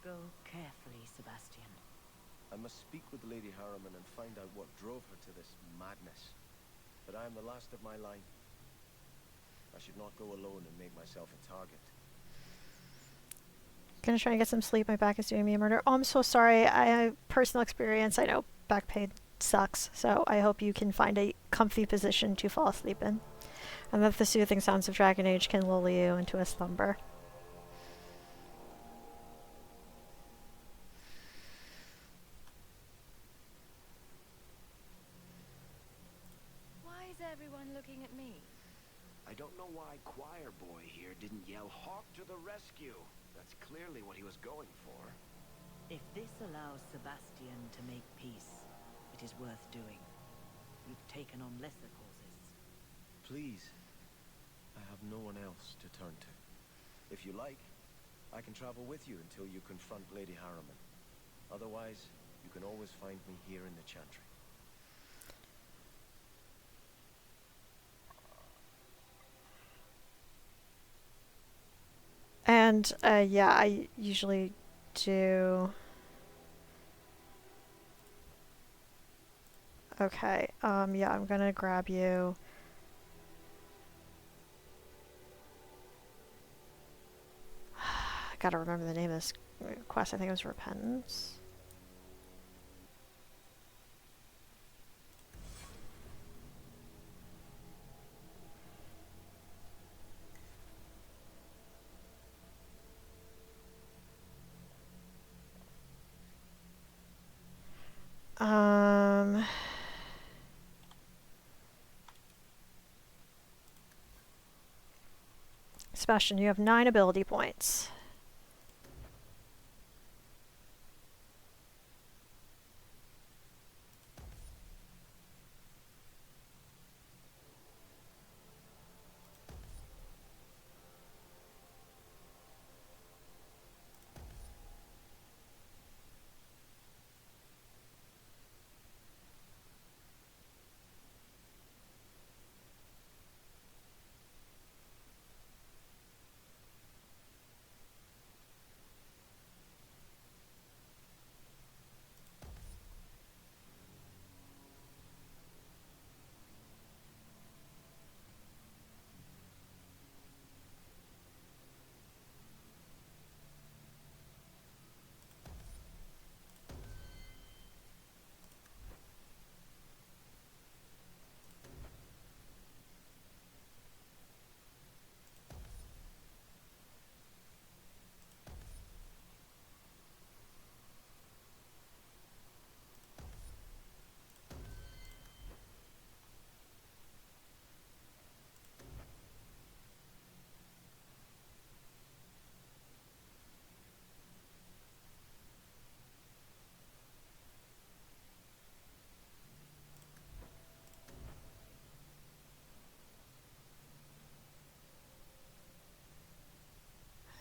Go carefully, Sebastian. I must speak with Lady Harriman and find out what drove her to this madness. But I am the last of my line. I should not go alone and make myself a target. Gonna try and get some sleep. My back is doing me a murder. Oh, I'm so sorry. I have personal experience. I know back pain sucks. So I hope you can find a comfy position to fall asleep in. And that the soothing sounds of Dragon Age can lull you into a slumber. Why is everyone looking at me? I don't know why Choir Boy here didn't yell Hawk to the rescue. That's clearly what he was going for. If this allows Sebastian to make peace, it is worth doing. You've taken on lesser causes. Please. I have no one else to turn to. If you like, I can travel with you until you confront Lady Harriman. Otherwise, you can always find me here in the Chantry. And yeah, I usually do. Okay. Yeah, I'm gonna grab you. I gotta remember the name of this quest. I think it was Repentance. Sebastian, you have 9 ability points.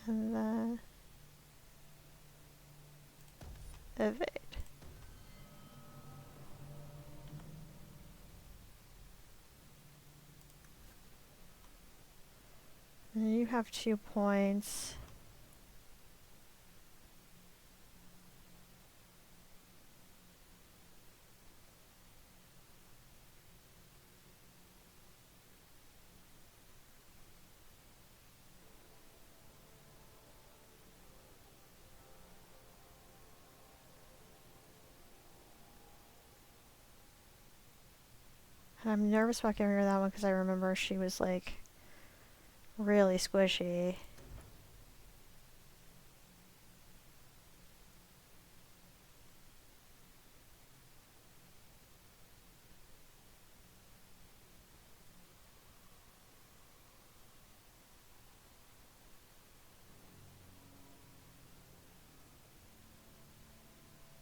And then evade. And you have 2 points. And I'm nervous about giving her that one because I remember she was like really squishy.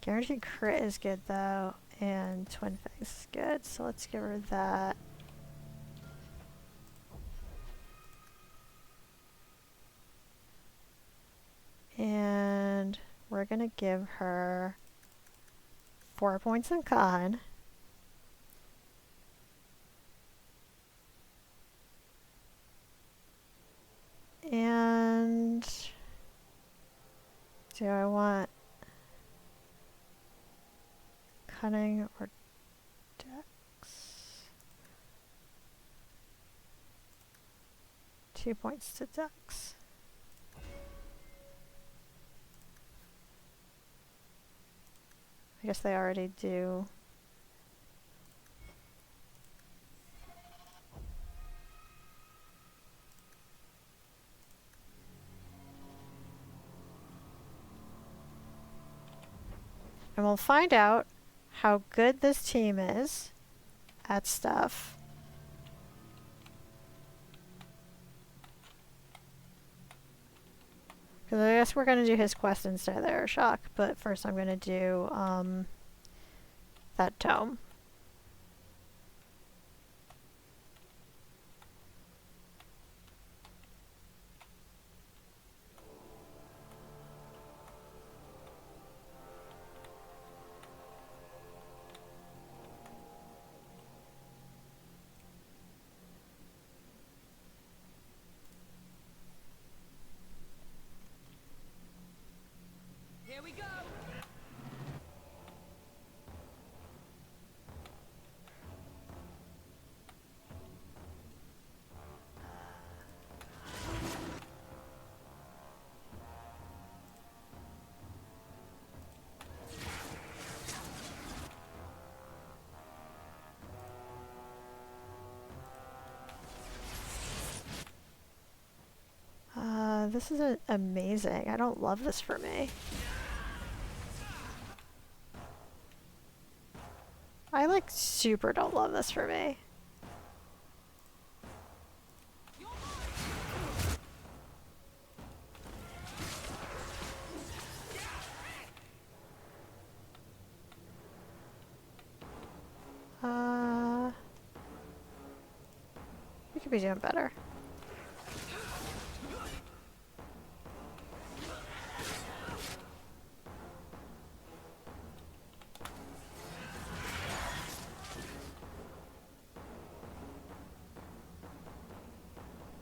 Guaranteed crit is good though, And twin fangs is good, so let's give her that. And we're gonna give her 4 points in con. And do I want cunning or dex? 2 points to dex. I guess they already do. And we'll find out how good this team is at stuff. Because I guess we're going to do his quest instead of the air shock, but first I'm going to do that tome. Here we go! This isn't amazing. I don't love this for me. I like super don't love this for me. We could be doing better.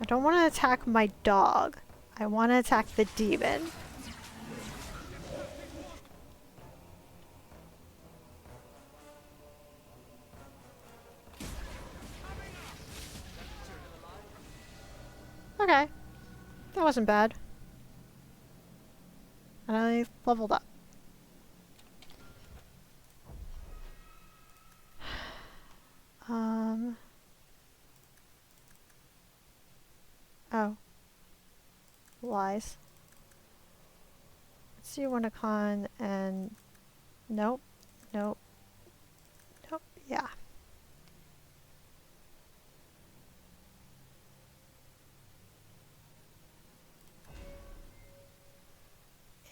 I don't want to attack my dog. I want to attack the demon. Okay. That wasn't bad. And I leveled up. Oh. Lies. Let's do one con and nope. Nope. Nope. Yeah.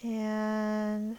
And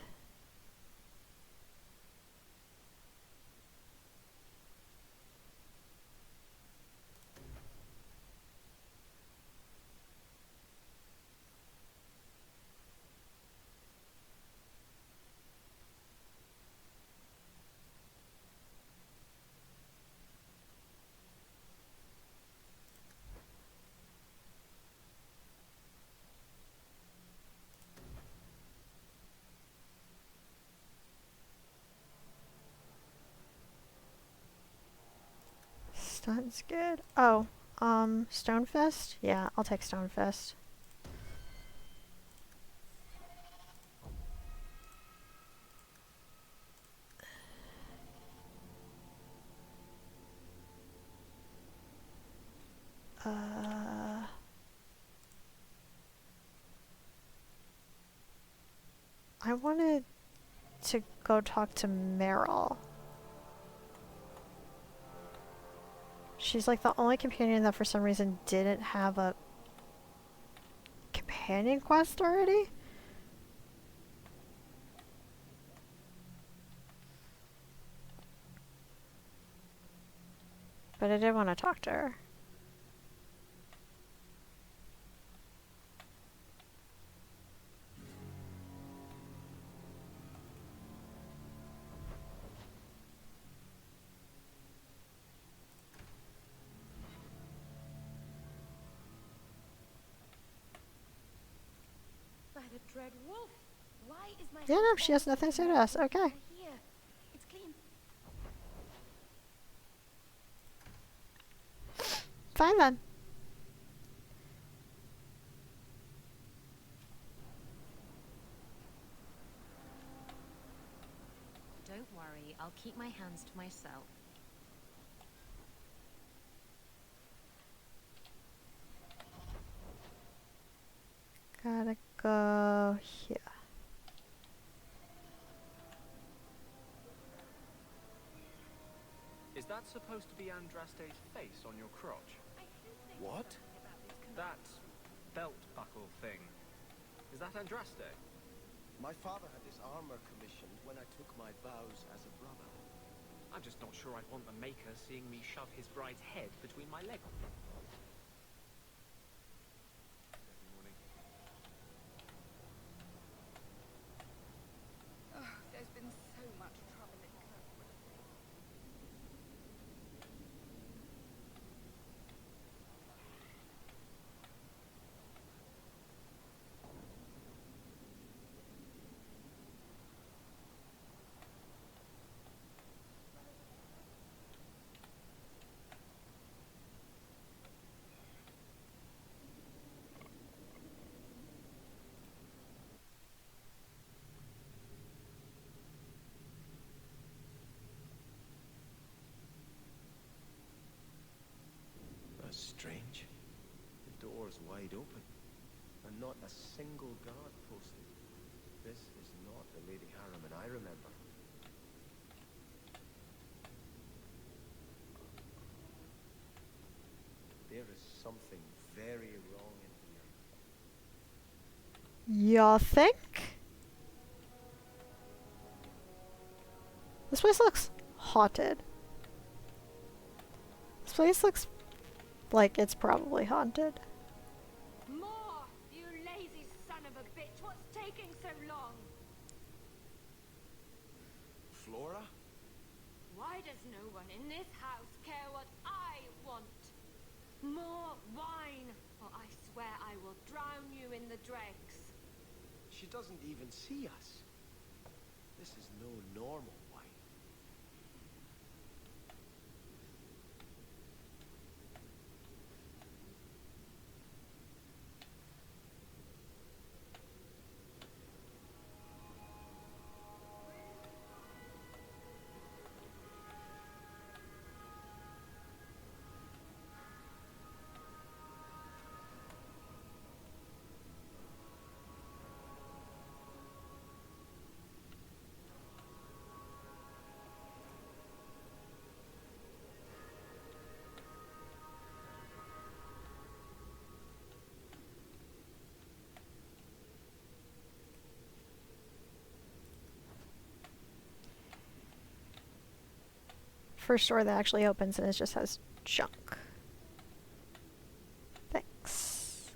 stun's good. Oh, Stonefist? Yeah, I'll take Stonefist. I wanted to go talk to Meryl. She's like the only companion that for some reason didn't have a companion quest already. But I did want to talk to her. By the dread wolf. Why is my Yeah, no, she has nothing to say to us. Okay. Here. It's clean. Fine then. Don't worry, I'll keep my hands to myself. Gotta go here. Is that supposed to be Andraste's face on your crotch? What? That belt buckle thing. Is that Andraste? My father had this armor commissioned when I took my vows as a brother. I'm just not sure I'd want the maker seeing me shove his bride's head between my legs. Every morning. Oh, there's been so much trouble in Kirkwood. That's strange. The door's wide open, and not a single guard posted. This is not the Lady Harriman I remember. There is something very wrong in here. Y'all think? This place looks haunted. This place looks like it's probably haunted. More! You lazy son of a bitch! What's taking so long? Flora? Why does no one in this house care what I want? More wine, or I swear I will drown you in the dregs. She doesn't even see us. This is no normal wine. First door that actually opens and it just has junk. Thanks.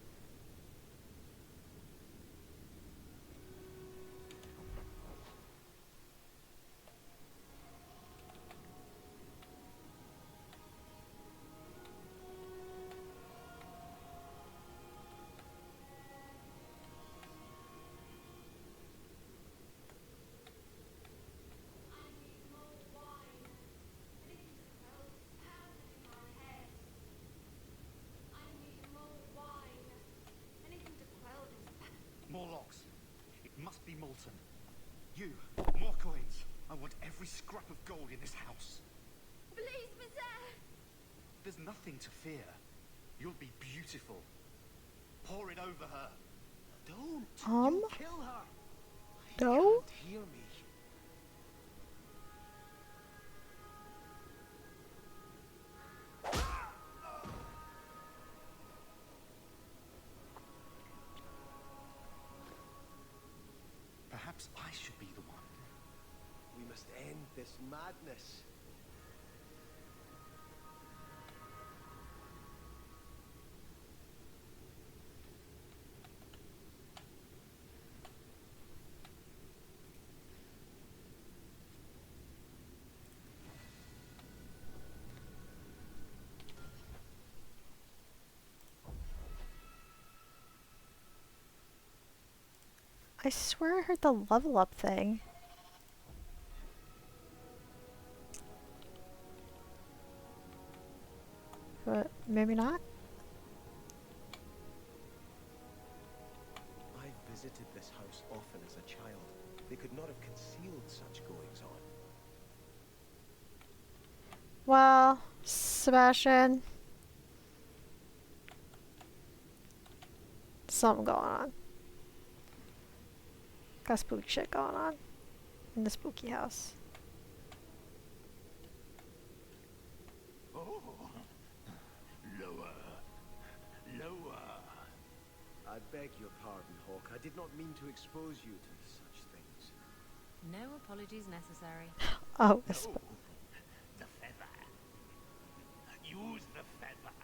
More logs. It must be molten. You, more coins. I want every scrap of gold in this house. Please, Monsieur! There's nothing to fear. You'll be beautiful. Pour it over her. Don't! You kill her! No? You can't hear me. Perhaps I should be the one. We must end this madness. I swear I heard the level up thing. But maybe not. I visited this house often as a child. They could not have concealed such goings on. Well, Sebastian. Something going on. Got spooky shit going on in the spooky house. Oh, lower, lower. I beg your pardon, Hawk. I did not mean to expose you to such things. No apologies necessary. Oh, Oh, the feather. Use the feather.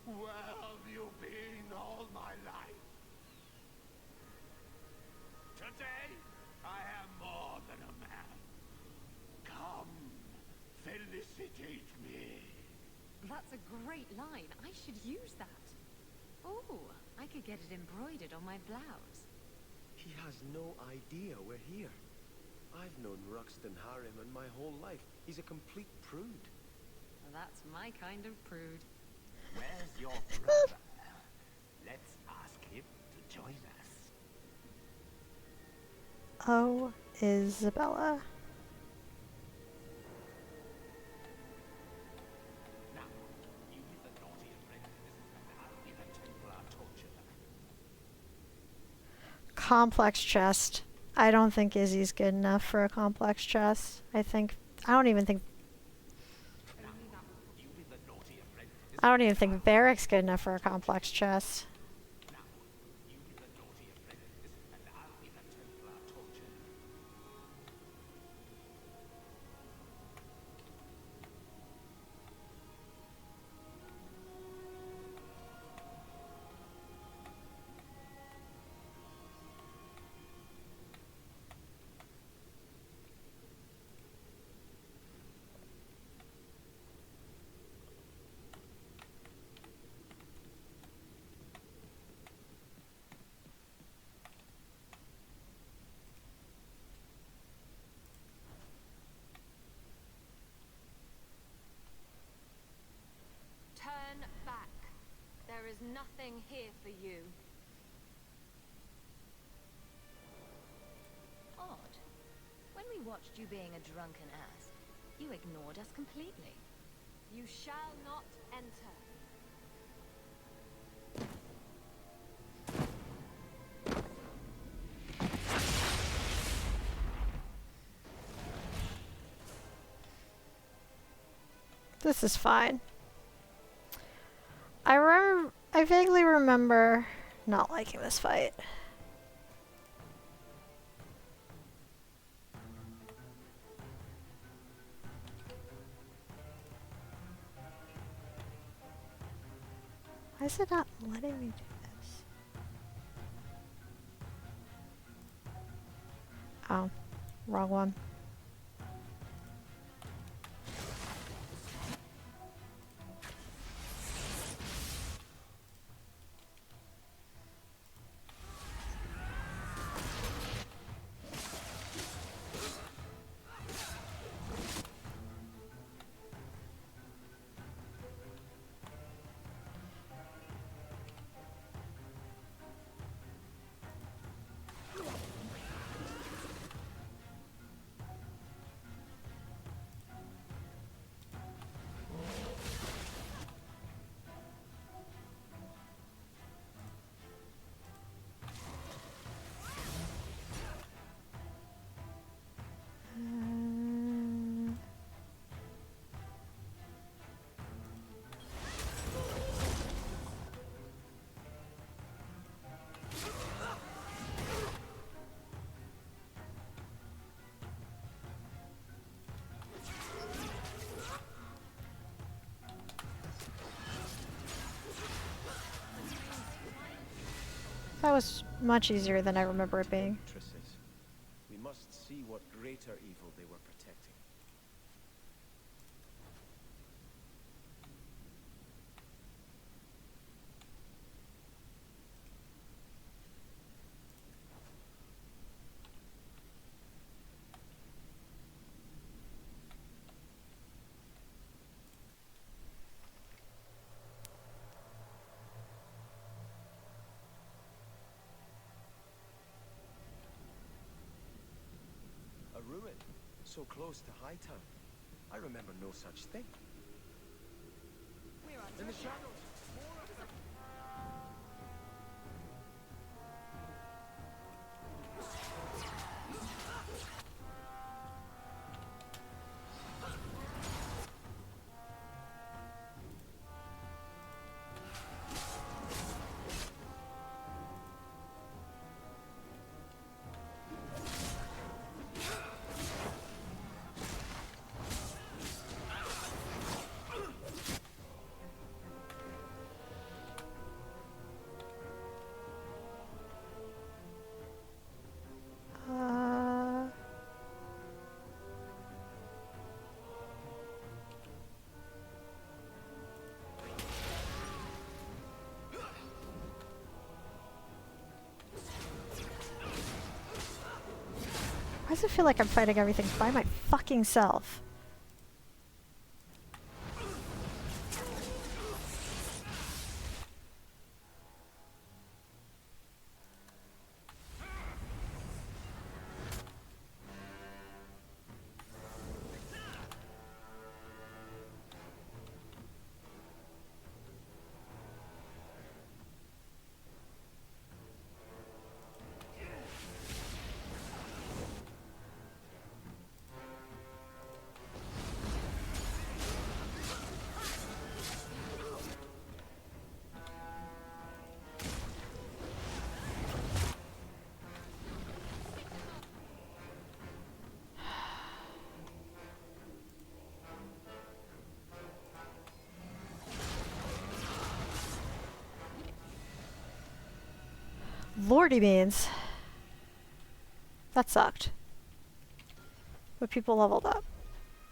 Where have you been all my life? Today, I am more than a man. Come, felicitate me. That's a great line. I should use that. Oh, I could get it embroidered on my blouse. He has no idea we're here. I've known Ruxton Harriman my whole life. He's a complete prude. Well, that's my kind of prude. Where's your brother? Let's ask him to join us. Oh, Isabella. Now, you be the naughty apprentice, and I'll be the Templar torturer. Complex chest. I don't think Izzy's good enough for a complex chest. I don't even think You be the naughty apprentice. Varric's good enough for a complex chest. Now, you be the naughty apprentice, and I'll be the Templar torturer. Turn back. There is nothing here for you. Odd. When we watched you being a drunken ass, you ignored us completely. You shall not enter. This is fine. I vaguely remember not liking this fight. Why is it not letting me do this? Oh, wrong one. That was much easier than I remember it being. Fortresses. We must see what greater evil they were protecting. ruin, so close to Hightown. I remember no such thing. In the shadows, more of them. Why does it feel like I'm fighting everything by my fucking self? Lordy beans. That sucked. But people leveled up.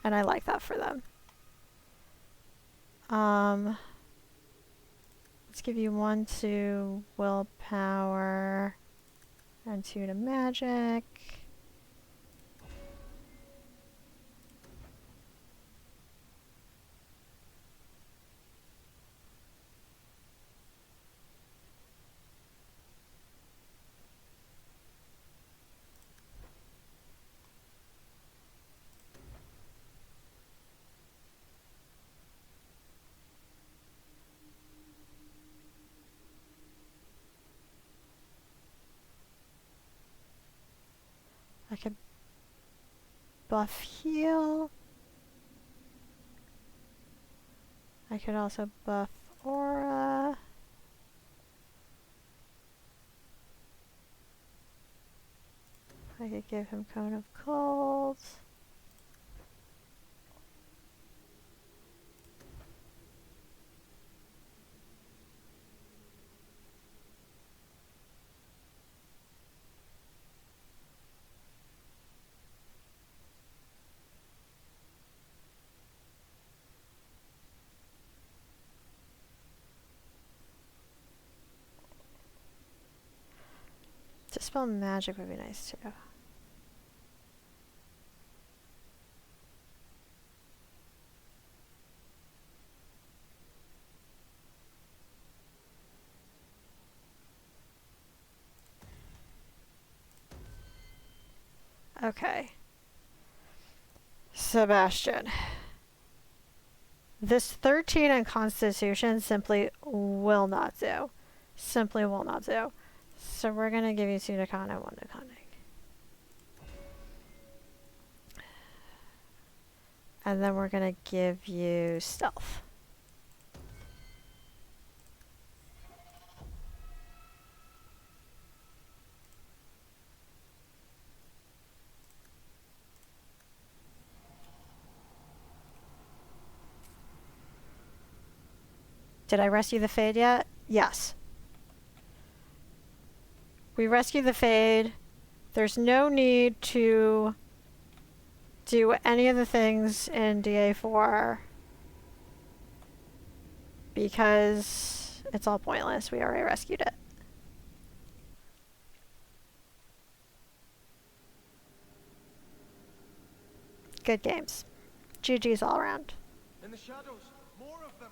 And I like that for them. Let's give you 1 to willpower and 2 to magic. I could buff heal. I could also buff aura. I could give him Cone of Cold. Dispel magic would be nice too. Okay. Sebastian. This 13 in Constitution simply will not do. Simply will not do. So we're going to give you 2 to con and 1 to cunning. And then we're going to give you stealth. Did I rescue the Fade yet? Yes. We rescued the Fade. There's no need to do any of the things in DA4 because it's all pointless. We already rescued it. Good games. GG's all around. In the shadows, more of them.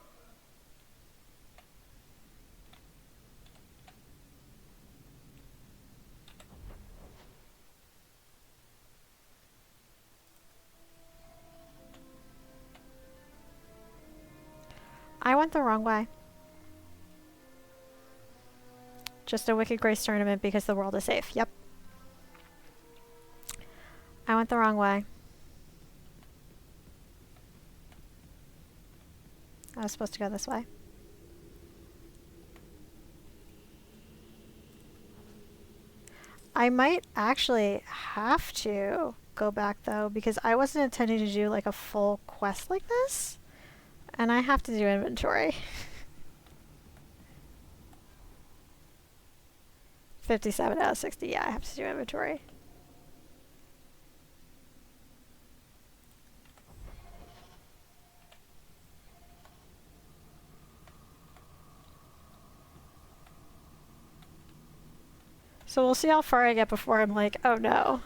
I went the wrong way. Just a Wicked Grace tournament because the world is safe. Yep. I went the wrong way. I was supposed to go this way. I might actually have to go back though because I wasn't intending to do like a full quest like this. And I have to do inventory. 57 out of 60. Yeah, I have to do inventory. So we'll see how far I get before I'm like, oh no.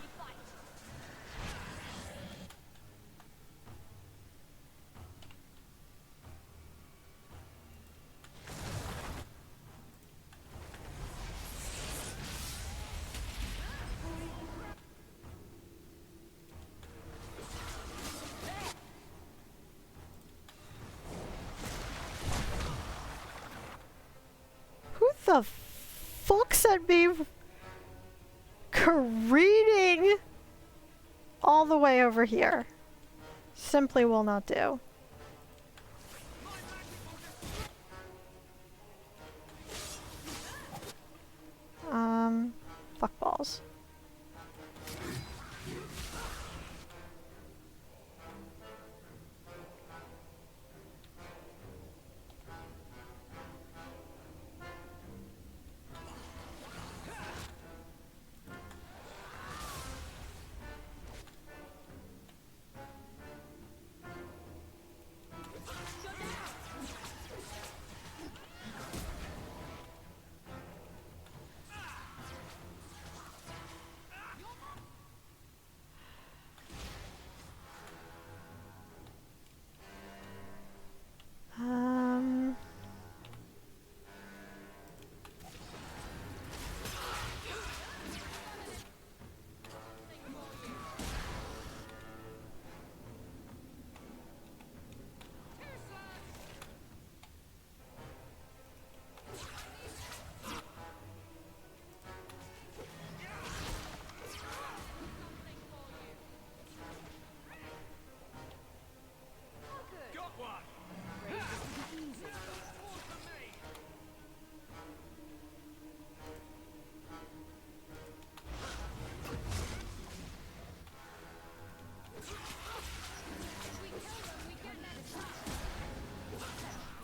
Who the fuck sent me careening all the way over here? Simply will not do. Fuck balls.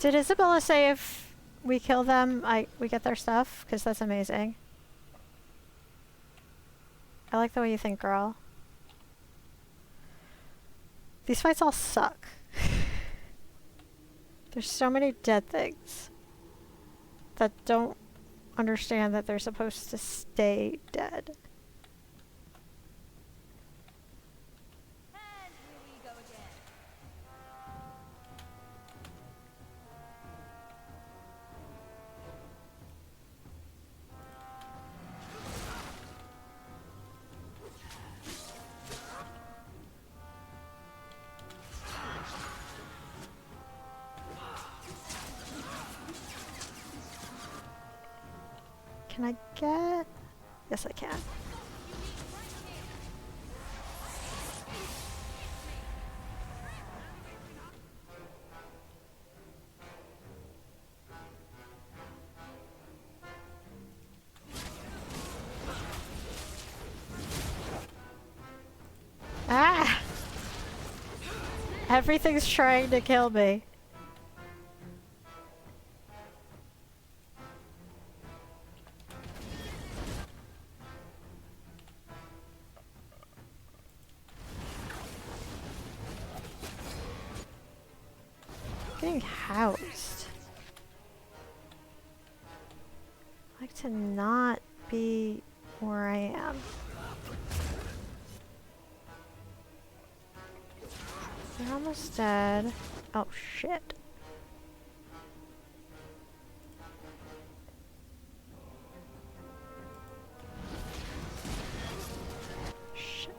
Did Isabella say if we kill them, we get their stuff? Because that's amazing. I like the way you think, girl. These fights all suck. There's so many dead things that don't understand that they're supposed to stay dead. Can I get... Yes, I can. Ah! Everything's trying to kill me. Getting housed. I like to not be where I am. They're almost dead. Oh shit. Shit.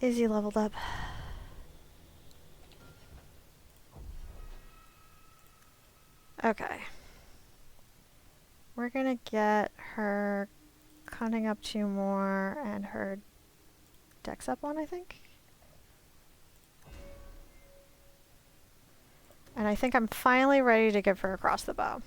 Izzy leveled up. Okay. We're gonna get her cunning up 2 more and her dex up 1, I think. And I think I'm finally ready to give her across the bow.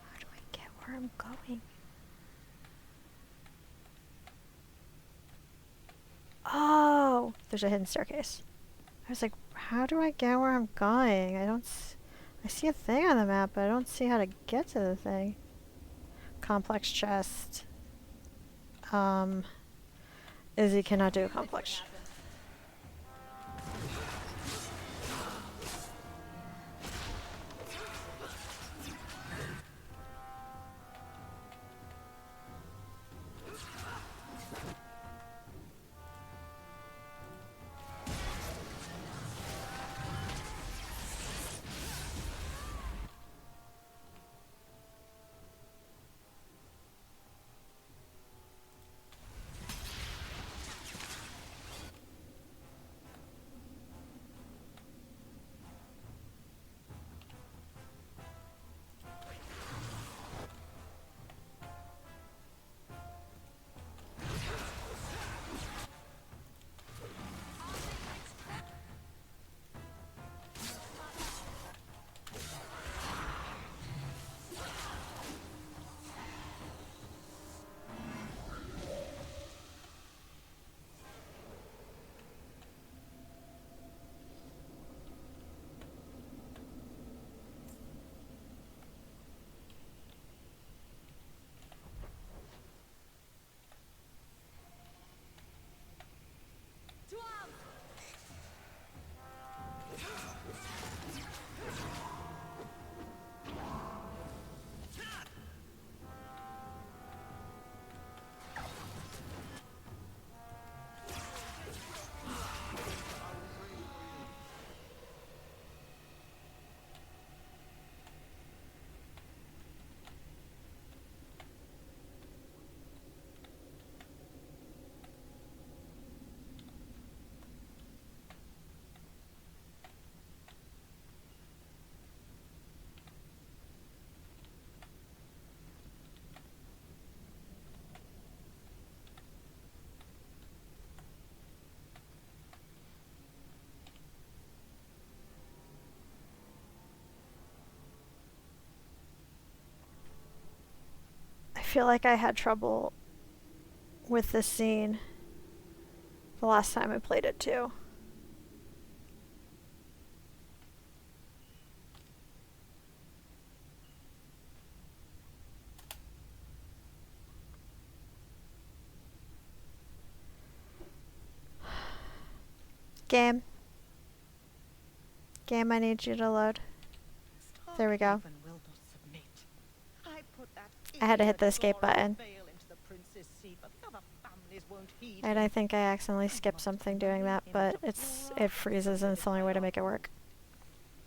How do I get where I'm going? Oh, there's a hidden staircase. I was like, how do I get where I'm going? I see a thing on the map, but I don't see how to get to the thing. Complex chest. Izzy cannot do a complex. I feel like I had trouble with this scene the last time I played it too. Game. Game, I need you to load. There we go. I had to hit the escape button. won't heed And I think I accidentally skipped something doing that, but it freezes and it's the only way to make it work.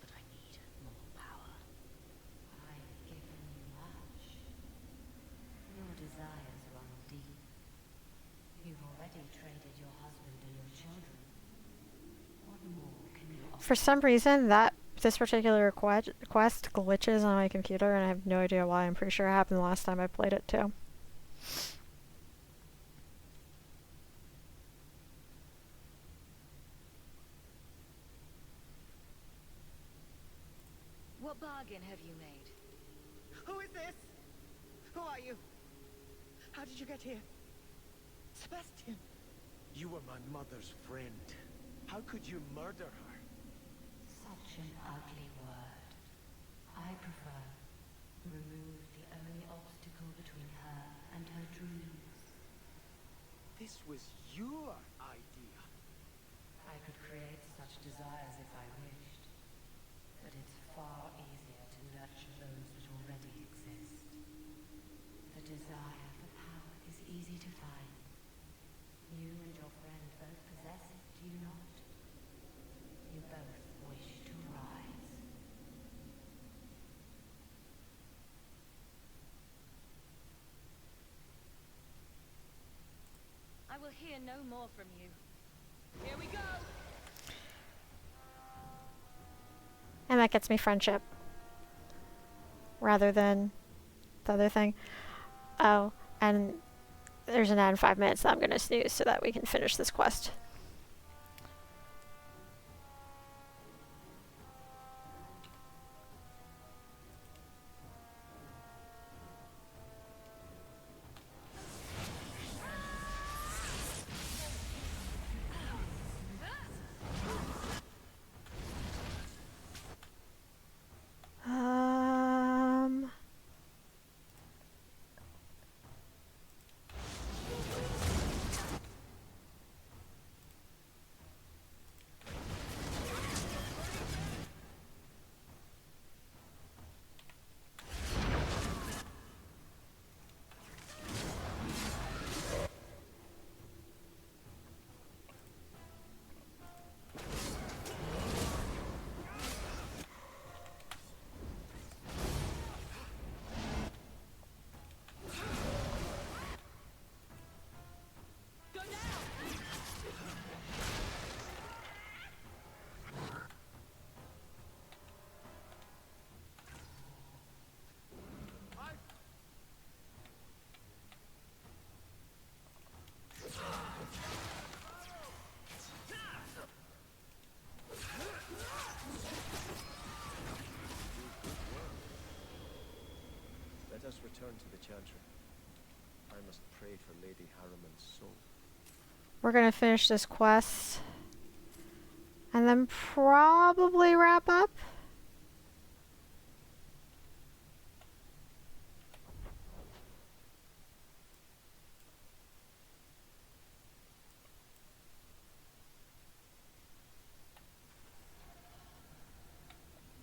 But I need more power. I've given you much. Your desires run deep. You've already traded your husband and your children. What more can you offer? For some reason, this particular quest glitches on my computer, and I have no idea why. I'm pretty sure it happened the last time I played it too. What bargain have you made? Who is this? Who are you? How did you get here? Sebastian! You were my mother's friend. How could you murder her? Such an ugly word. I prefer remove the only obstacle between her and her dreams. This was your idea. I could create such desires if I wished, but it's far easier to nurture those that already exist. The desire for power is easy to find. You and your friend both possess it, do you not? You both wish to rise. I will hear no more from you. Here we go! And that gets me friendship. Rather than the other thing. Oh, and there's an ad in 5 minutes that I'm going to snooze so that we can finish this quest. Let us return to the Chantry. I must pray for Lady Harriman's soul. We're going to finish this quest. And then probably wrap up.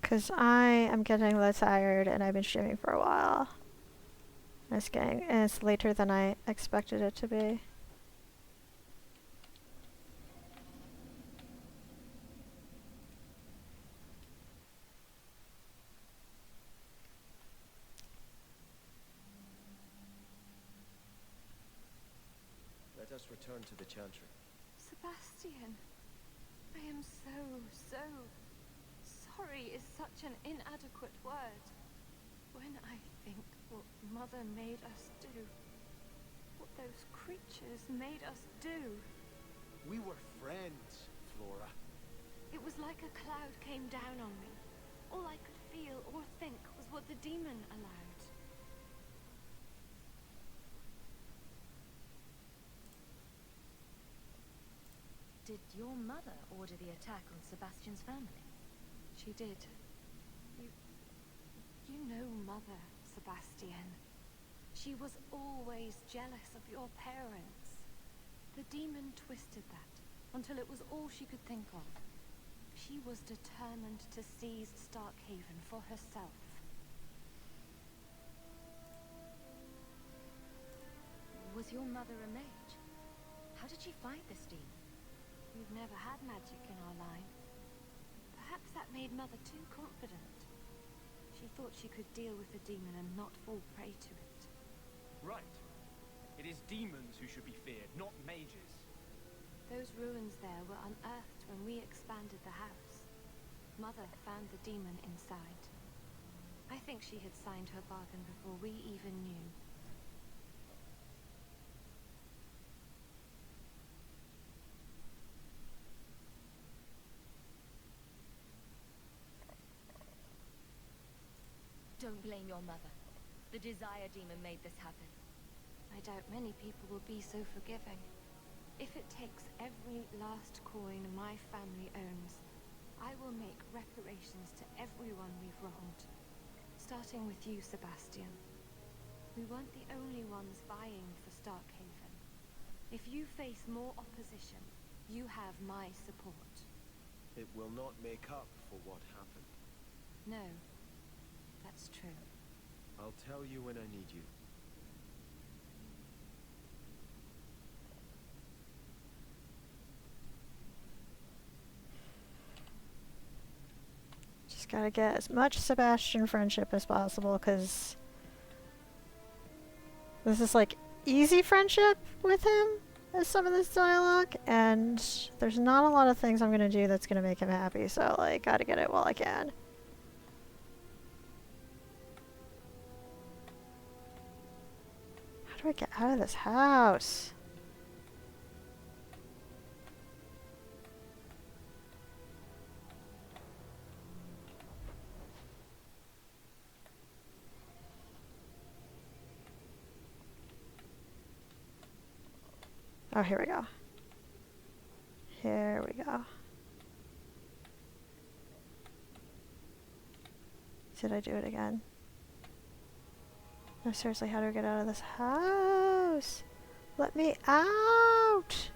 Because I am getting a little tired and I've been streaming for a while. And it's later than I expected it to be. Let us return to the Chantry. Sebastian, I am so sorry is such an inadequate word. When I think what Mother made us do, what those creatures made us do. We were friends, Flora. It was like a cloud came down on me. All I could feel or think was what the demon allowed. Did your mother order the attack on Sebastian's family? She did. You know Mother, Sebastian. She was always jealous of your parents. The demon twisted that until it was all she could think of. She was determined to seize Starkhaven for herself. Was your mother a mage? How did she fight this demon? We've never had magic in our line. Perhaps that made Mother too confident. She thought she could deal with the demon and not fall prey to it. Right. It is demons who should be feared, not mages. Those ruins there were unearthed when we expanded the house. Mother found the demon inside. I think she had signed her bargain before we even knew. Don't blame your mother. The desire demon made this happen. I doubt many people will be so forgiving. If it takes every last coin my family owns, I will make reparations to everyone we've wronged. Starting with you, Sebastian. We weren't the only ones vying for Starkhaven. If you face more opposition, you have my support. It will not make up for what happened. No, that's true. I'll tell you when I need you. Just gotta get as much Sebastian friendship as possible, because this is like easy friendship with him as some of this dialogue, and there's not a lot of things I'm gonna do that's gonna make him happy, so like gotta get it while I can. How do I get out of this house? Oh, here we go. Here we go. Did I do it again? No, seriously, how do I get out of this house? Let me out!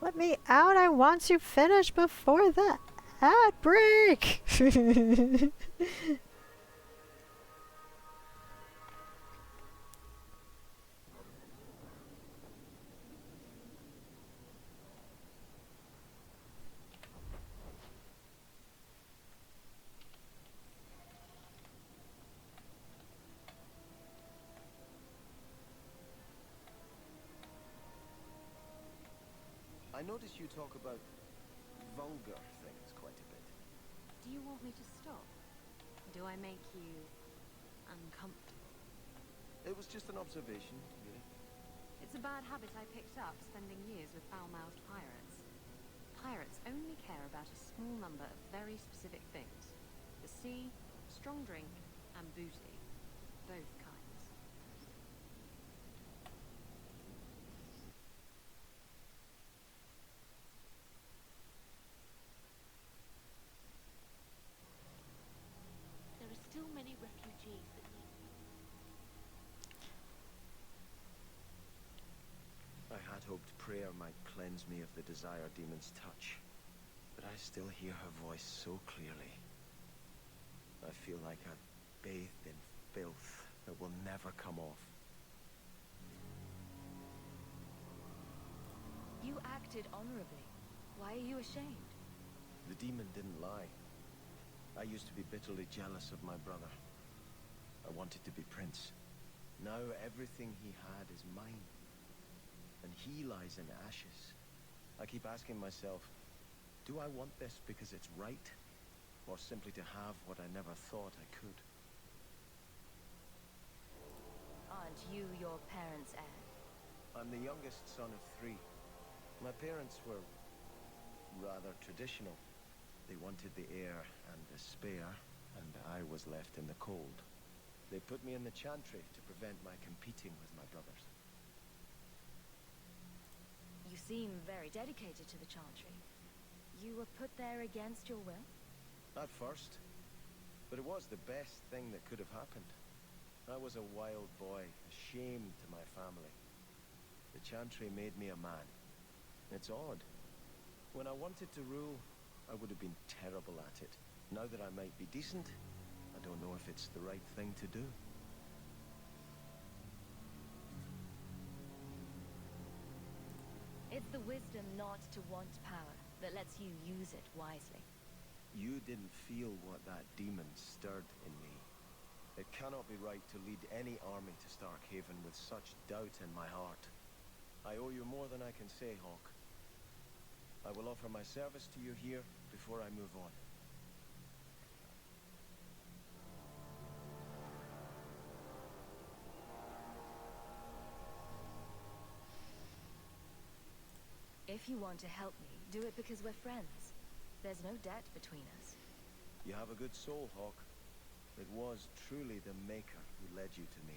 Let me out! I want to finish before the ad break! I notice you talk about vulgar things quite a bit. Do you want me to stop? Do I make you uncomfortable? It was just an observation, really. It's a bad habit I picked up spending years with foul-mouthed pirates. Pirates only care about a small number of very specific things. The sea, strong drink, and booty. Both kinds. There are still many refugees that need me. I had hoped prayer might cleanse me of the desire demon's touch, but I still hear her voice so clearly. I feel like I've bathed in filth that will never come off. You acted honorably. Why are you ashamed? The demon didn't lie. I used to be bitterly jealous of my brother. I wanted to be prince. Now everything he had is mine. And he lies in ashes. I keep asking myself, do I want this because it's right? Or simply to have what I never thought I could? Aren't you your parents' heir? I'm the youngest son of 3. My parents were rather traditional. They wanted the heir and the spare, and I was left in the cold. They put me in the chantry to prevent my competing with my brothers. You seem very dedicated to the Chantry. You were put there against your will? At first. But it was the best thing that could have happened. I was a wild boy, a shame to my family. The Chantry made me a man. It's odd. When I wanted to rule, I would have been terrible at it. Now that I might be decent, I don't know if it's the right thing to do. It's the wisdom not to want power that lets you use it wisely. You didn't feel what that demon stirred in me. It cannot be right to lead any army to Starkhaven with such doubt in my heart. I owe you more than I can say, Hawk. I will offer my service to you here before I move on. If you want to help me, do it because we're friends. There's no debt between us. You have a good soul, Hawk. It was truly the Maker who led you to me.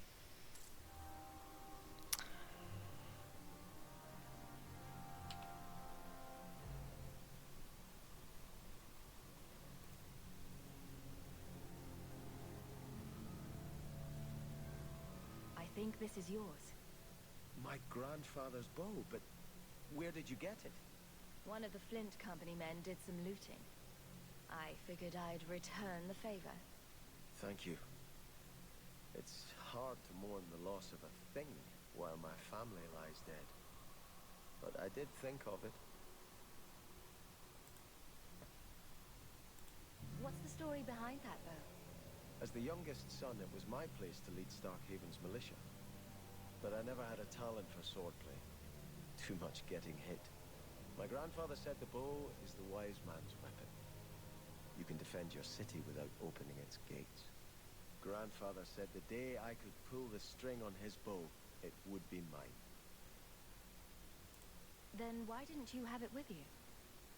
I think this is yours. My grandfather's bow, but where did you get it? One of the Flint Company men did some looting. I figured I'd return the favor. Thank you. It's hard to mourn the loss of a thing while my family lies dead. But I did think of it. What's the story behind that bow? As the youngest son, it was my place to lead Starkhaven's militia. But I never had a talent for swordplay. Too much getting hit. My grandfather said the bow is the wise man's weapon. You can defend your city without opening its gates. Grandfather said the day I could pull the string on his bow, it would be mine. Then why didn't you have it with you?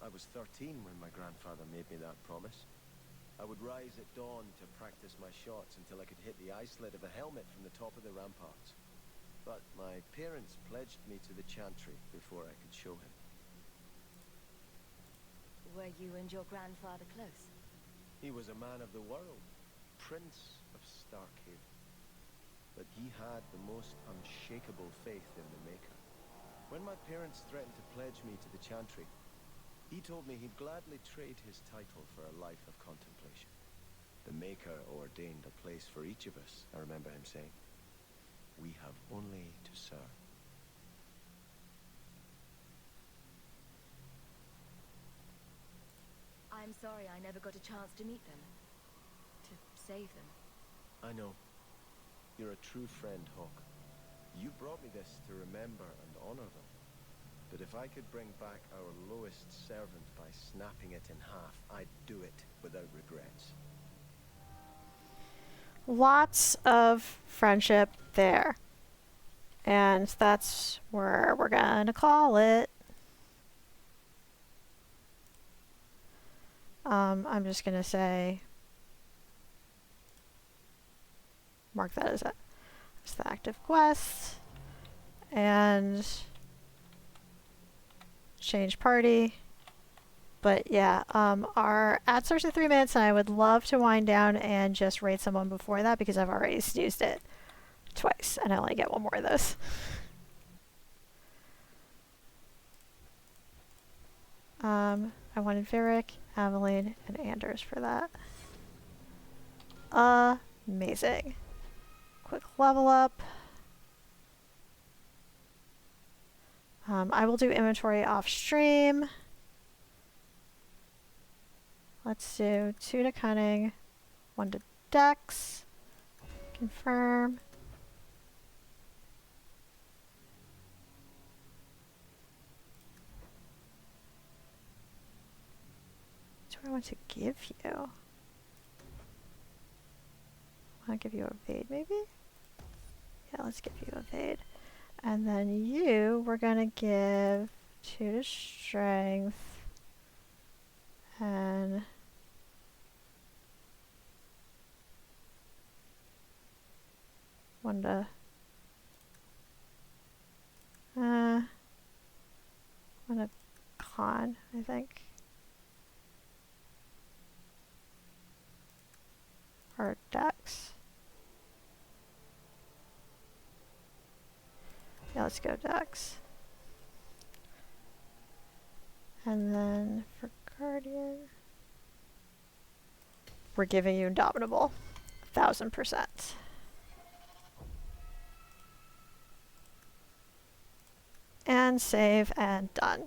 I was 13 when my grandfather made me that promise. I would rise at dawn to practice my shots until I could hit the eye slit of a helmet from the top of the ramparts. But my parents pledged me to the chantry before I could show him. Were you and your grandfather close? He was a man of the world, Prince of Starkhaven. But he had the most unshakable faith in the Maker. When my parents threatened to pledge me to the chantry, he told me he'd gladly trade his title for a life of contemplation. The Maker ordained a place for each of us, I remember him saying. We have only to serve. I'm sorry I never got a chance to meet them. To save them. I know. You're a true friend, Hawk. You brought me this to remember and honor them. But if I could bring back our lowest servant by snapping it in half, I'd do it without regrets. Lots of friendship there. And that's where we're gonna call it. I'm just gonna say, mark that as the active quest, and change party. But yeah, our ad starts at 3 minutes, and I would love to wind down and just raid someone before that because I've already snoozed it twice, and I only get one more of those. I wanted Varric, Aveline, and Anders for that. Amazing. Quick level up. I will do inventory off stream. Let's do 2 to cunning, 1 to dex. Confirm. What do I want to give you? I want to give you a evade, maybe? Yeah, let's give you a evade. And then you, we're going to give 2 to strength. And one to con, I think. Or dex. Yeah, let's go dex. And then for guardian, we're giving you Indomitable. 1000%. And save and done.